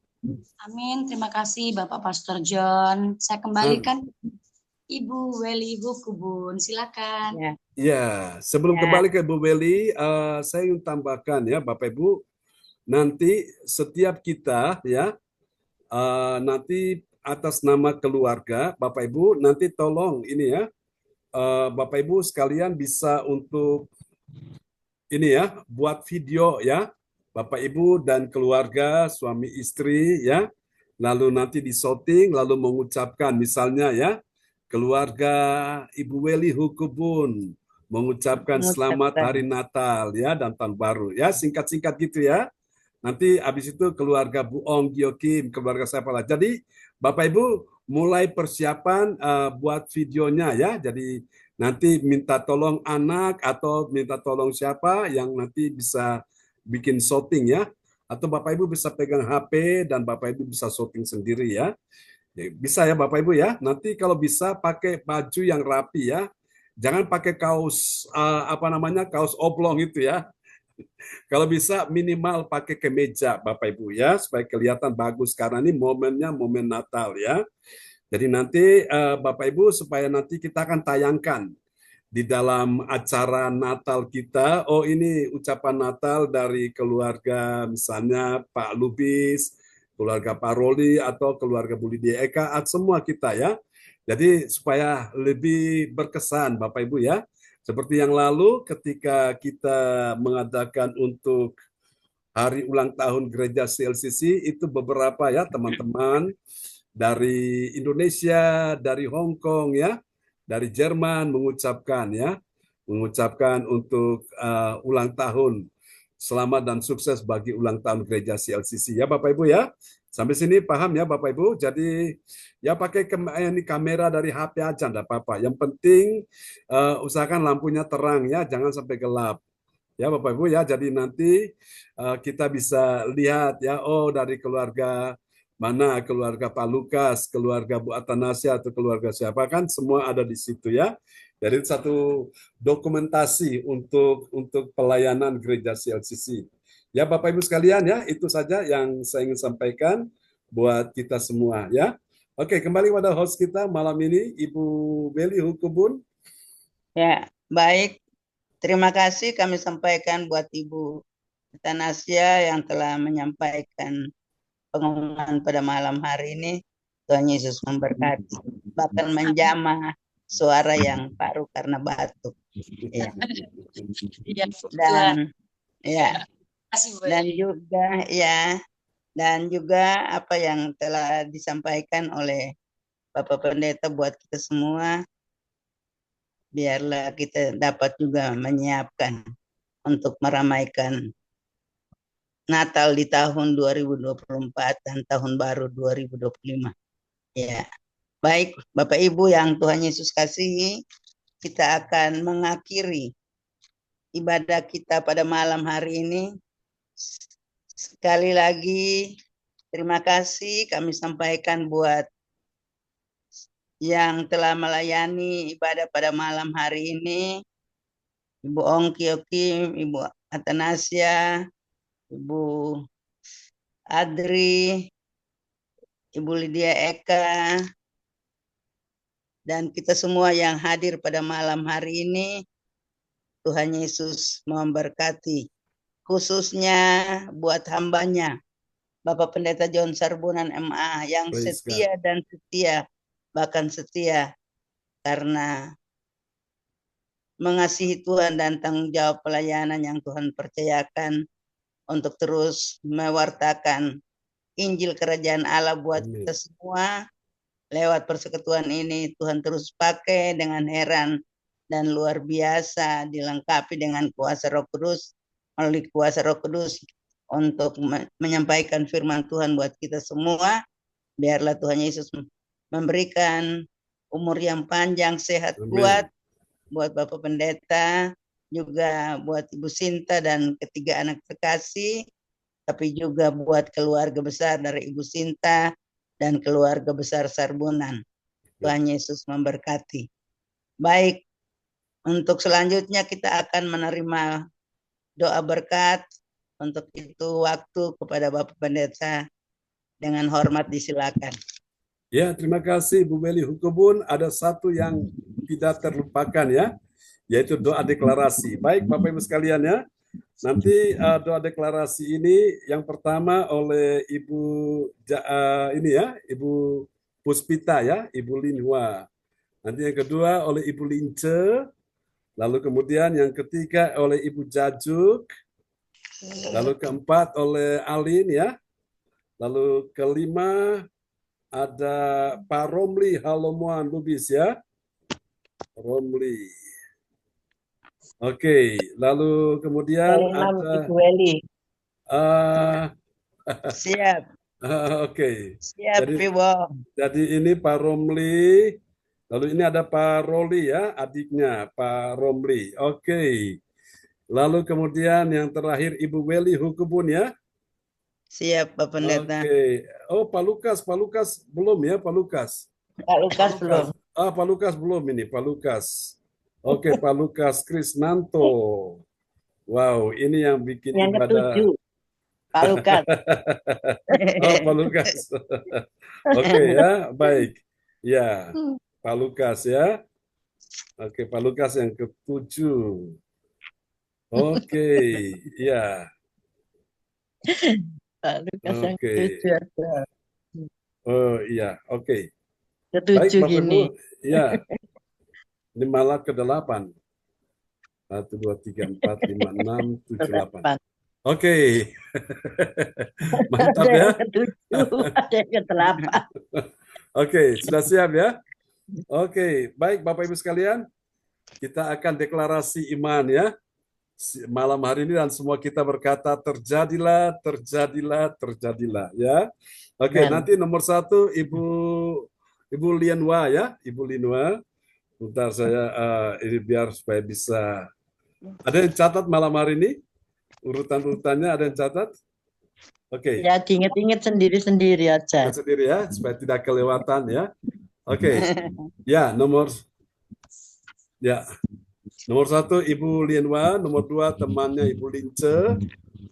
Amin. Terima kasih Bapak Pastor John. Saya kembalikan Ibu Weli Hukubun. Silakan. Ya, sebelum kembali ke Ibu Weli, saya ingin tambahkan ya Bapak Ibu, nanti setiap kita ya, nanti atas nama keluarga Bapak Ibu, nanti tolong ini ya, Bapak Ibu sekalian bisa untuk ini ya, buat video ya, Bapak Ibu dan keluarga, suami istri ya, lalu nanti di shooting, lalu mengucapkan misalnya ya, keluarga Ibu Weli Hukubun mengucapkan selamat hari Natal ya dan tahun baru ya, singkat-singkat gitu ya. Nanti habis itu keluarga Bu Ong Giokim, keluarga siapa lah. Jadi Bapak Ibu mulai persiapan buat videonya ya. Jadi nanti minta tolong anak atau minta tolong siapa yang nanti bisa bikin shooting ya. Atau Bapak Ibu bisa pegang HP dan Bapak Ibu bisa shooting sendiri ya. Bisa ya Bapak Ibu ya. Nanti kalau bisa pakai baju yang rapi ya. Jangan pakai kaos kaos oblong itu ya. Kalau bisa minimal pakai kemeja Bapak Ibu ya, supaya kelihatan bagus karena ini momennya momen Natal ya. Jadi nanti Bapak Ibu supaya nanti kita akan tayangkan di dalam acara Natal kita, oh ini ucapan Natal dari keluarga misalnya Pak Lubis, keluarga Pak Roli atau keluarga Bu Lydia Eka, semua kita ya. Jadi supaya lebih berkesan Bapak Ibu ya. Seperti yang lalu ketika kita mengadakan untuk hari ulang tahun gereja CLCC, itu beberapa ya teman-teman dari Indonesia, dari Hong Kong ya, dari Jerman mengucapkan untuk ulang tahun. Selamat dan sukses bagi ulang tahun gereja CLCC ya Bapak Ibu ya. Sampai sini paham ya Bapak Ibu? Jadi ya pakai ini kamera dari HP aja enggak apa-apa. Yang penting usahakan lampunya terang ya, jangan sampai gelap. Ya Bapak Ibu ya, jadi nanti kita bisa lihat ya, oh dari keluarga mana, keluarga Pak Lukas, keluarga Bu Atanasia atau keluarga siapa kan semua ada di situ ya. Jadi satu dokumentasi untuk pelayanan gereja CLCC. Ya Bapak Ibu sekalian ya, itu saja yang saya ingin sampaikan buat kita semua ya. Oke, kembali pada host kita malam ini, Ibu Weli Hukubun. Ya, baik. Terima kasih kami sampaikan buat Ibu Atanasia yang telah menyampaikan pengumuman pada malam hari ini. Tuhan Yesus memberkati. Bahkan menjamah suara yang paru karena batuk. Ya. Dan juga apa yang telah disampaikan oleh Bapak Pendeta buat kita semua, biarlah kita dapat juga menyiapkan untuk meramaikan Natal di tahun 2024 dan tahun baru 2025. Ya. Baik, Bapak Ibu yang Tuhan Yesus kasihi, kita akan mengakhiri ibadah kita pada malam hari ini. Sekali lagi, terima kasih kami sampaikan buat yang telah melayani ibadah pada malam hari ini. Ibu Ong Giokim, Ibu Atanasia, Ibu Adri, Ibu Lydia Eka, dan kita semua yang hadir pada malam hari ini. Tuhan Yesus memberkati, khususnya buat hambanya, Bapak Pendeta John Sarbunan MA, yang setia dan setia, bahkan setia, karena mengasihi Tuhan dan tanggung jawab pelayanan yang Tuhan percayakan untuk terus mewartakan Injil Kerajaan Allah buat kita semua. Lewat persekutuan ini Tuhan terus pakai dengan heran dan luar biasa, dilengkapi dengan kuasa Roh Kudus, melalui kuasa Roh Kudus untuk menyampaikan firman Tuhan buat kita semua. Biarlah Tuhan Yesus memberikan umur yang panjang, sehat, kuat buat Bapak Pendeta, juga buat Ibu Sinta dan ketiga anak terkasih, tapi juga buat keluarga besar dari Ibu Sinta dan keluarga besar Sarbunan. Tuhan Yesus memberkati. Baik, untuk selanjutnya kita akan menerima doa berkat. Untuk itu waktu kepada Bapak Pendeta dengan hormat disilakan. Ya, terima kasih Bu Meli Hukubun. Ada satu yang tidak terlupakan ya, yaitu doa deklarasi. Baik Bapak Ibu sekalian ya, nanti doa deklarasi ini yang pertama oleh Ibu Ibu Puspita ya, Ibu Linhua. Nanti yang kedua oleh Ibu Lince, lalu kemudian yang ketiga oleh Ibu Jajuk, lalu keempat oleh Alin ya, lalu kelima ada Pak Romli Halomuan Lubis ya, Romli. Oke, lalu kemudian ada Ibu Eli. Siap. Oke. Siap, Ibu. Jadi ini Pak Romli, lalu ini ada Pak Roli ya, adiknya Pak Romli. Oke. Lalu kemudian yang terakhir Ibu Weli Hukubun ya. Siap, Pak Pendeta. Oke. Oh, Pak Lukas belum ya, Pak Lukas. Pak Lukas belum. Pak Lukas belum ini, Pak Lukas. Oke, Pak Lukas Krisnanto. Wow, ini yang bikin yang ibadah. Ketujuh. Pak Lukas. Oh, Pak Lukas. Oke ya, baik. Ya, Pak Lukas ya. Oke, Pak Lukas yang ketujuh. Oke, ya. Pak Lukas yang Oke. ketujuh ada. Oh iya, oke. Ketujuh Baik, Bapak gini. Ibu. Ya. Ini malah ke-8. 1, 2, 3, 4, 5, 6, 7, 8. Oke. Mantap Ada ya. yang ke-7, ada yang ke-8. Oke, sudah siap ya? Oke, baik Bapak Ibu sekalian. Kita akan deklarasi iman ya. Malam hari ini dan semua kita berkata terjadilah, terjadilah, terjadilah ya. Oke, nanti nomor 1 Ibu Lianwa ya, Ibu Lianwa. Bentar saya ini biar supaya bisa. Ada yang catat malam hari ini? Urutan-urutannya ada yang catat? Oke. Ya, diinget-inget sendiri-sendiri aja. Sendiri ya, supaya tidak kelewatan ya. Oke. Ya, nomor 1 Ibu Lianwa, nomor 2 temannya Ibu Lince,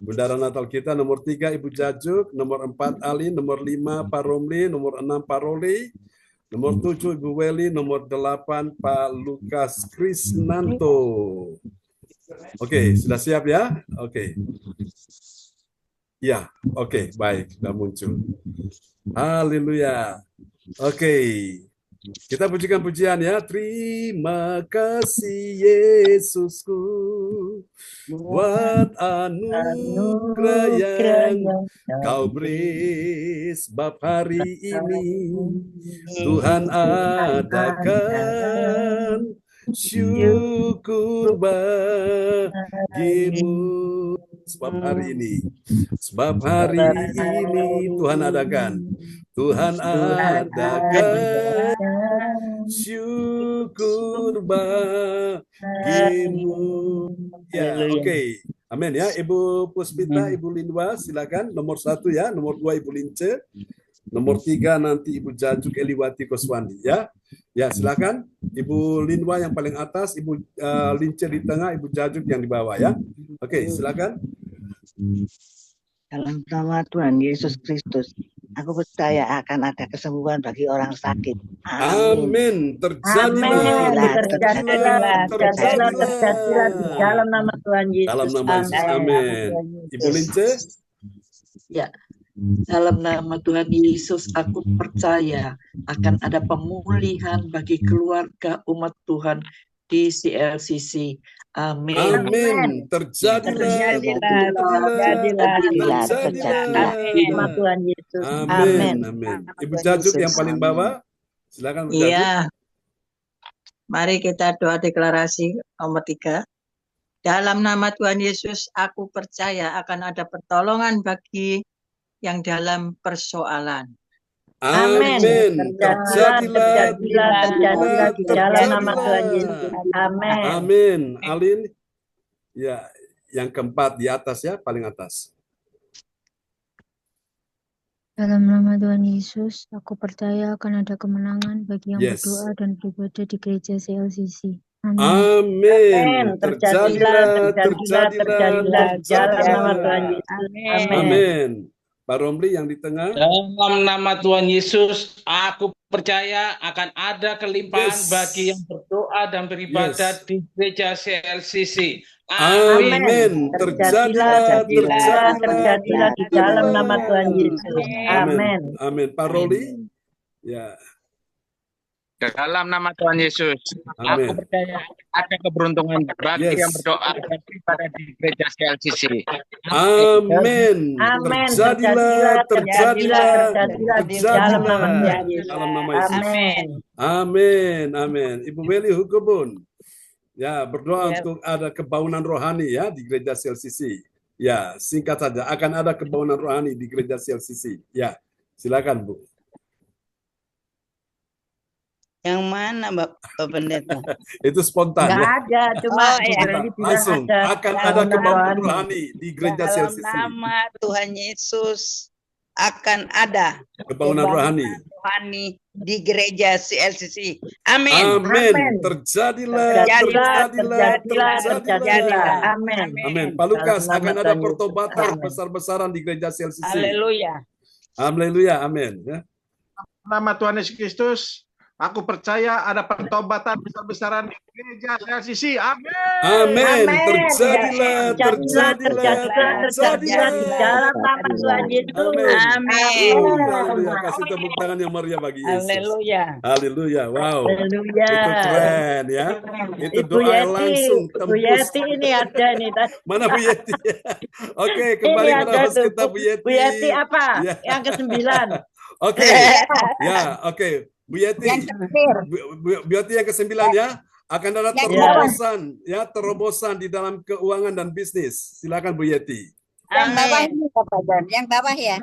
Bendara Natal kita, nomor 3 Ibu Jajuk, nomor 4 Ali, nomor 5 Pak Romli, nomor 6 Pak Roli, nomor 7 Ibu Weli, nomor 8 Pak Lukas Krisnanto. Oke, sudah siap ya? Oke. Ya, oke, baik, sudah muncul. Haleluya. Oke. Kita pujikan pujian ya. Terima kasih Yesusku buat anugerah yang kau beri sebab hari ini Tuhan adakan syukur bagimu sebab hari ini Tuhan adakan syukur bagimu. Ya, oke. Amin ya. Ibu Puspita, Ibu Lindwa, silakan. Nomor 1 ya, nomor 2 Ibu Lince, nomor 3 nanti Ibu Jajuk Eliwati Koswandi ya. Ya, silakan. Ibu Lindwa yang paling atas, Ibu Lince di tengah, Ibu Jajuk yang di bawah ya. Oke, silakan. Dalam nama Tuhan Yesus Kristus, aku percaya akan ada kesembuhan bagi orang sakit. Amin. Terjadilah di dalam nama Tuhan Yesus. Dalam nama Yesus. Amin. Ibu Lince? Ya. Dalam nama Tuhan Yesus, aku percaya akan ada pemulihan bagi keluarga umat Tuhan di CLCC. Amin. Amin. Terjadilah. Nama Tuhan Yesus. Amin. Amin. Ibu Jajuk yang paling bawah, silakan Bu Jajuk. Iya. Mari kita doa deklarasi nomor 3. Dalam nama Tuhan Yesus, aku percaya akan ada pertolongan bagi yang dalam persoalan. Amin. Terjadilah di dalam nama Tuhan Yesus. Amin. Amin. Alin, ya, yang keempat di atas ya, paling atas. Dalam nama Tuhan Yesus, aku percaya akan ada kemenangan bagi yang Yes. berdoa dan beribadah di gereja CLCC. Amin. Amin. Terjadilah, Terjadilah, terjadilah. Dalam nama Tuhan terjadilah. Yesus. Amin. Amin. Amin. Pak Romli yang di tengah. Dalam nama Tuhan Yesus, aku percaya akan ada kelimpahan Yes. bagi yang berdoa dan beribadah Yes. di gereja CLCC. Amin. Amin. Terjadilah, Terjadilah, terjadilah di dalam nama Tuhan Yesus. Amin. Amin. Amin. Pak Roli. Ya. Dalam nama Tuhan Yesus, aku Amin. percaya ada keberuntungan bagi Yes. yang berdoa dan beribadah di gereja CLCC. Amin. Amin. Terjadilah, Terjadilah di dalam nama Tuhan Yesus. Dalam nama Yesus. Amin. Amin. Amin. Ibu Weli Hukubun. Ya, berdoa Ya. untuk ada kebaunan rohani ya di gereja CLCC. Ya, singkat saja, akan ada kebaunan rohani di gereja CLCC. Ya, silakan Bu. Yang mana Bapak Pendeta? Itu spontan Nggak ya. ada, cuma Oh, Bu ya. Weli bilang Langsung ada akan ada kebaunan kebaunan rohani. rohani di gereja Dalam CLCC. nama Tuhan Yesus akan ada Kebaunan rohani. rohani di gereja CLCC. Amin. Amin. Amin. Terjadilah, Terjadilah. Amin. Amin. Pak Lukas, Dalam akan nama ada Tuhan Yesus. pertobatan Amin. besar-besaran di gereja CLCC. Haleluya. Haleluya. Amin. Ya. Nama Tuhan Yesus Kristus, aku percaya ada pertobatan besar-besaran di gereja CLCC. Amin. Amin. Amin. Terjadilah, Terjadilah di dalam nama Tuhan Yesus. Amin. Haleluya. Kasih tepuk tangan yang meriah bagi Yesus. Haleluya. Haleluya. Wow. Haleluya. Itu keren ya. Itu Ibu doa Yeti, langsung Bu tembus. Yeti ini ada nih. Mana Bu Yeti? Oke, kembali Ini pada ada host tuh. kita Bu Yeti. Bu Yeti apa? Ya. Yang ke-9. Oke. Ya, oke. Bu Yeti. Bu Yeti yang ke-9 ya. Akan ada terobosan di dalam keuangan dan bisnis. Silakan Bu Yeti. Yang bawah ini Bapak John, yang bawah ya.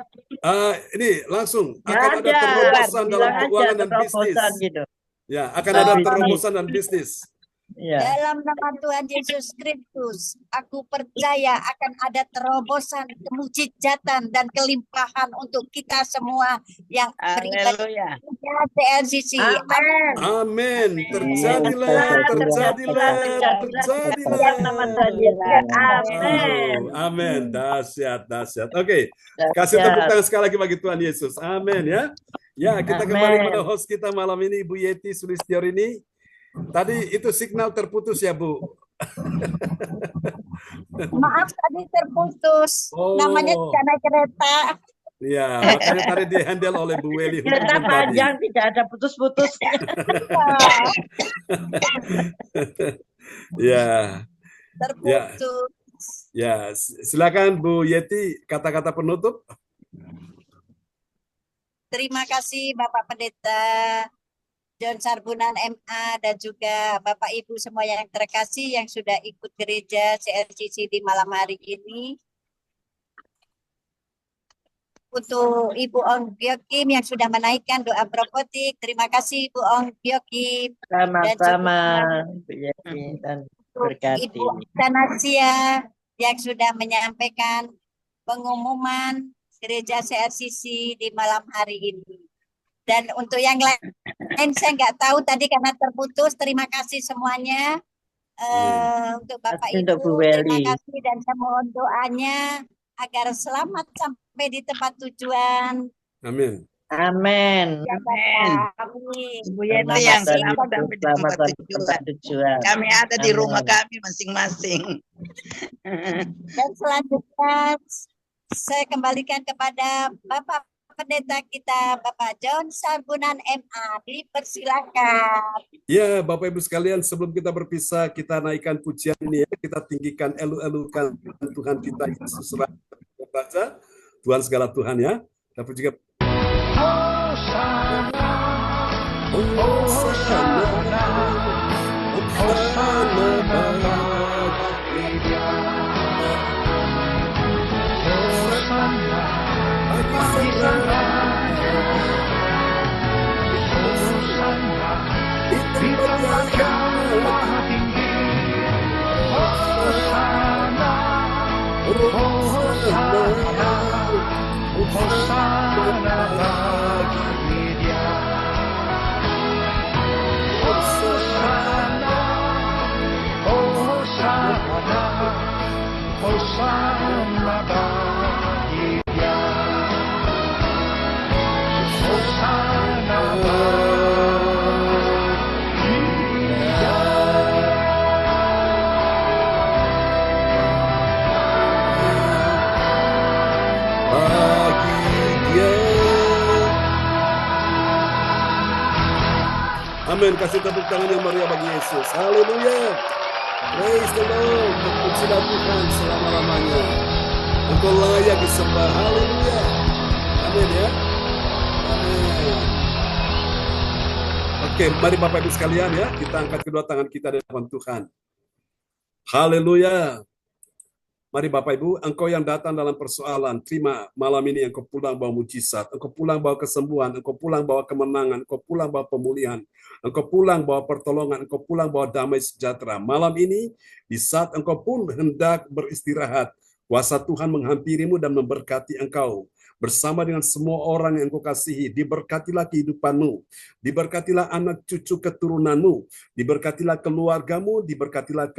Ini langsung Nggak akan ada ada. terobosan dalam Bilang aja keuangan dan bisnis. terobosan gitu. Ya, akan ada terobosan dan bisnis. Ya. Dalam nama Tuhan Yesus Kristus, aku percaya akan ada terobosan, kemujizatan dan kelimpahan untuk kita semua yang beribadah Haleluya. di CLCC. Amin. Amin. Terjadilah. Amin. Amin. Dahsyat. Oke. Kasih tepuk tangan sekali lagi bagi Tuhan Yesus. Amin ya. Ya, kita kembali pada host kita malam ini, Bu Yeti Sulistyorini. Tadi itu signal terputus ya, Bu. Maaf tadi terputus. Oh. Namanya tidak naik kereta. Iya, makanya tadi dihandle oleh Bu Weli. Kereta panjang tidak ada putus-putus. Ya. Terputus. Ya, silakan Bu Yeti kata-kata penutup. Terima kasih Bapak Pendeta John Sarbunan MA dan juga Bapak Ibu semua yang terkasih yang sudah ikut gereja CLCC di malam hari ini. Untuk Ibu Ong Gyokim yang sudah menaikkan doa profetik, terima kasih Ibu Ong Gyokim. Sama-sama, Bu Yeti, dan berkati. Ibu Tanasia yang sudah menyampaikan pengumuman gereja CLCC di malam hari ini. Dan untuk yang lain saya nggak tahu tadi karena terputus. Terima kasih semuanya untuk Bapak Ibu. Terima kasih dan saya mohon doanya agar selamat sampai di tempat tujuan. Amin. Amin. Bu Yeti yang selamat sampai di tempat tujuan. Kami ada di rumah kami masing-masing. Dan selanjutnya saya kembalikan kepada Bapak Pendeta kita, Bapak John Sarbunan MA. Dipersilakan. Ya, Bapak Ibu sekalian, sebelum kita berpisah, kita naikkan pujian ini ya. Kita tinggikan, elu-elukan Tuhan kita, Yesus Raja, Tuhan segala Tuhan ya. Kita pujikan. Hosana bagi Dia. Hosana, Hosana, Hosana bagi Dia. Hosana bagi Dia. Amin. Kasih tepuk tangan yang meriah bagi Yesus. Haleluya. Praise the Lord. Terpujilah Tuhan selama-lamanya. Engkau layak disembah. Haleluya. Amin ya. Amin. Oke, mari Bapak Ibu sekalian ya. Kita angkat kedua tangan kita di depan Tuhan. Haleluya. Mari Bapak Ibu, engkau yang datang dalam persoalan, terima malam ini engkau pulang bawa mujizat, engkau pulang bawa kesembuhan, engkau pulang bawa kemenangan, engkau pulang bawa pemulihan, engkau pulang bawa pertolongan, engkau pulang bawa damai sejahtera. Malam ini, di saat engkau pun hendak beristirahat, kuasa Tuhan menghampirimu dan memberkati engkau. Bersama dengan semua orang yang engkau kasihi, diberkatilah kehidupanmu, diberkatilah anak cucu keturunanmu, diberkatilah keluargamu, diberkatilah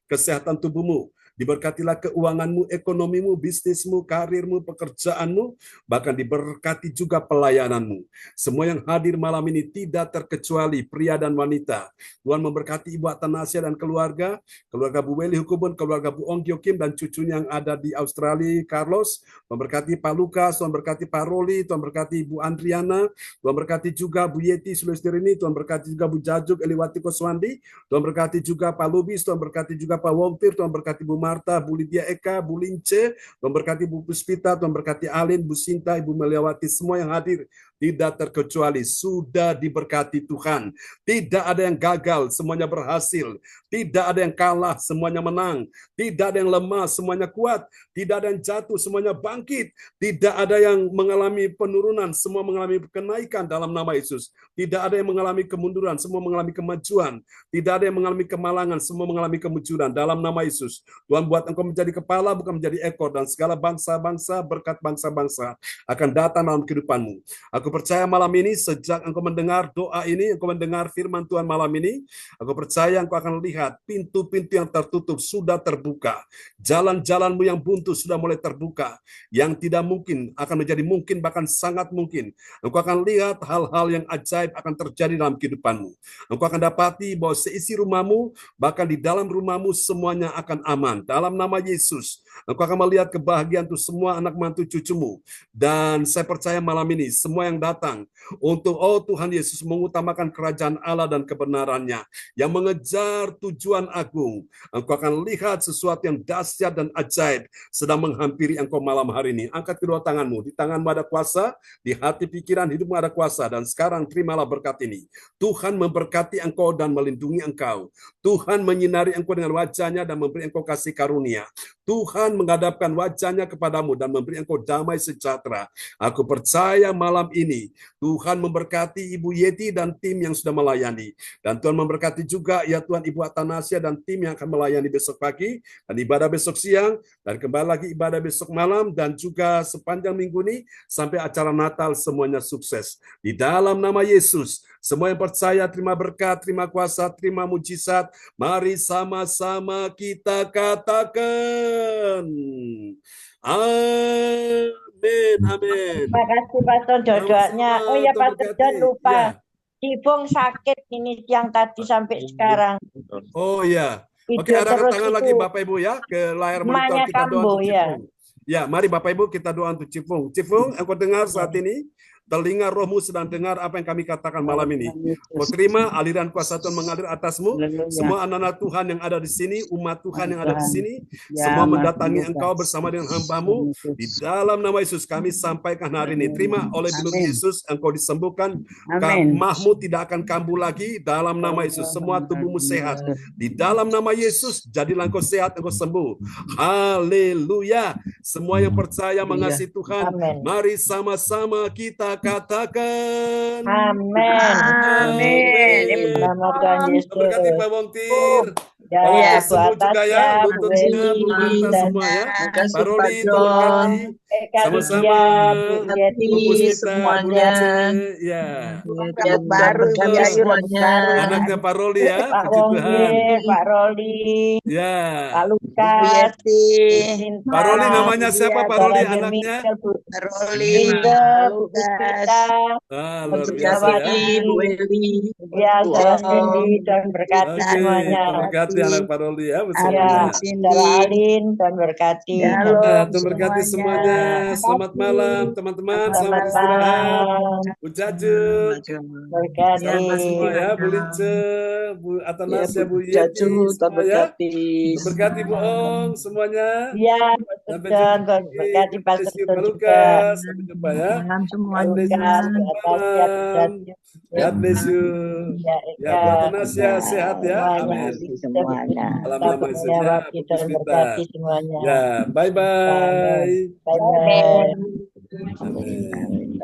kesehatan tubuhmu, diberkatilah keuanganmu, ekonomimu, bisnismu, karirmu, pekerjaanmu, bahkan diberkati juga pelayananmu. Semua yang hadir malam ini tidak terkecuali pria dan wanita. Tuhan memberkati Ibu Atanasia dan keluarga Bu Weli Hukubun, keluarga Bu Ong Gyo Kim dan cucunya yang ada di Australia, Carlos. Memberkati Pak Lukas, Tuhan berkati Pak Roli, Tuhan berkati Bu Andriana, Tuhan berkati juga Bu Yeti Sulaistirini, Tuhan berkati juga Bu Jajuk Eliwati Koswandi, Tuhan berkati juga Pak Lubis, Tuhan berkati juga Pak Wongtir, Tuhan berkati Bu Marta, Bu Lydia Eka, Bu Lince, Tuhan berkati Bu Puspita, Tuhan berkati Alin, Bu Sinta, Ibu Meliawati, semua yang hadir tidak terkecuali sudah diberkati Tuhan. Tidak ada yang gagal, semuanya berhasil. Tidak ada yang kalah, semuanya menang. Tidak ada yang lemah, semuanya kuat. Tidak ada yang jatuh, semuanya bangkit. Tidak ada yang mengalami penurunan, semua mengalami kenaikan dalam nama Yesus. Tidak ada yang mengalami kemunduran, semua mengalami kemajuan. Tidak ada yang mengalami kemalangan, semua mengalami kemunculan dalam nama Yesus. Tuhan buat engkau menjadi kepala, bukan menjadi ekor, dan segala bangsa-bangsa, berkat bangsa-bangsa akan datang dalam kehidupanmu. Aku percaya malam ini, sejak engkau mendengar doa ini, engkau mendengar firman Tuhan malam ini, aku percaya engkau akan lihat pintu-pintu yang tertutup sudah terbuka. Jalan-jalanmu yang buntu sudah mulai terbuka. Yang tidak mungkin akan menjadi mungkin, bahkan sangat mungkin. Engkau akan lihat hal-hal yang ajaib akan terjadi dalam kehidupanmu. Engkau akan dapati bahwa seisi rumahmu, bahkan di dalam rumahmu semuanya akan aman. Dalam nama Yesus, engkau akan melihat kebahagiaan untuk semua anak mantu cucumu. Dan saya percaya malam ini, semua yang datang untuk Tuhan Yesus mengutamakan kerajaan Allah dan kebenarannya, yang mengejar tujuan agung. Engkau akan lihat sesuatu yang dahsyat dan ajaib sedang menghampiri engkau malam hari ini. Angkat kedua tanganmu, di tanganmu ada kuasa, di hati pikiran hidupmu ada kuasa, dan sekarang terimalah berkat ini. Tuhan memberkati engkau dan melindungi engkau. Tuhan menyinari engkau dengan wajahnya dan memberi engkau kasih karunia. Tuhan menghadapkan wajahnya kepadamu dan memberi engkau damai sejahtera. Aku percaya malam ini Tuhan memberkati Ibu Yeti dan tim yang sudah melayani. Dan Tuhan memberkati juga ya Tuhan Ibu Atanasia dan tim yang akan melayani besok pagi, dan ibadah besok siang, dan kembali lagi ibadah besok malam, dan juga sepanjang minggu ini sampai acara Natal semuanya sukses. Di dalam nama Yesus, semua yang percaya terima berkat, terima kuasa, terima mujizat. Mari sama-sama kita katakan amin, amin. Terima kasih Pastor doanya. Oh ya Pastor John lupa. Ya. Cibung sakit ini yang tadi sampai sekarang. Oh ya. Oke, arahkan tangan lagi Bapak Ibu ya ke layar monitor, kita doa untuk Cipung. Ya, mari Bapak Ibu kita doa untuk Cipung. Cipung, engkau dengar saat ini? Telinga rohmu sedang dengar apa yang kami katakan malam ini. Kau terima aliran kuasa Tuhan mengalir atasmu. Semua anak-anak Tuhan yang ada di sini, umat Tuhan yang ada di sini, semua mendatangi engkau bersama dengan hamba-Mu. Di dalam nama Yesus kami sampaikan hari ini. Terima oleh bilut Yesus, engkau disembuhkan. Mahmu tidak akan kambuh lagi. Dalam nama Yesus, semua tubuhmu sehat. Di dalam nama Yesus, jadilah engkau sehat, engkau sembuh. Haleluya. Semua yang percaya mengasihi Tuhan, mari sama-sama kita katakan amin. Amin. Berkati Pak Wongtir. Ya, Pak Iya. Lucas Bu sembuh juga ya, Atasya, Bu lututnya, Bu Weli, Marta dan semua ya. Makasih Pak Pak Roli John. terberkati. Eka Sama-sama Lydia, Bu Bu Yeti, Puspita, Bu Semuanya. Lice, ya. Ya, Rambut Tuhan baru, Bu berkati Yayu rambut semuanya. baru. Anaknya Pak Roli ya, Pak puji Tuhan. Wongge, Pak Roli, Ya. Pak Bu Lukas, Yeti, Bu Sinta, Pak Roli Bu namanya siapa Lydia, Pak Dara Roli anaknya? Jermichael, Bu Roli, Inge, Bu Lukas. Puspita, Ah, Bu luar biasa ya. Berkati Bu Eli. ya, Bu Saudara Om. Cindy, dan berkati Oke, semuanya. terberkati anak Pak Roli ya, Ya, semuanya. Saudara Alin, dan berkati. Shalom Tuhan berkati semuanya. Selamat malam teman-teman, selamat Selamat istirahat. malam. Bu Jajun, Berkati. sampai semua ya, Bu Lince, Bu Ya, Atanasya, Bu Bu Jaju, Yeti, Tuhan semua ya. berkati. Berkati Bu Ong, semuanya. Ya, Sampai Pastor jumpa John, lagi. berkati God Pastor bless you, John Pak juga. Lukas. Sampai jumpa ya. Malam God bless you. Lukas, Bu Selamat Atasya, Bu malam. Jaju. God bless you. Ya, Ya, Eka, Bu Atanasya sehat ya. semuanya. Amin. semuanya. Malam Kita lama punya ya, waktu Bu dan Puspita. berkati semuanya. Ya, bye-bye. Amin. Bye-bye. Amin.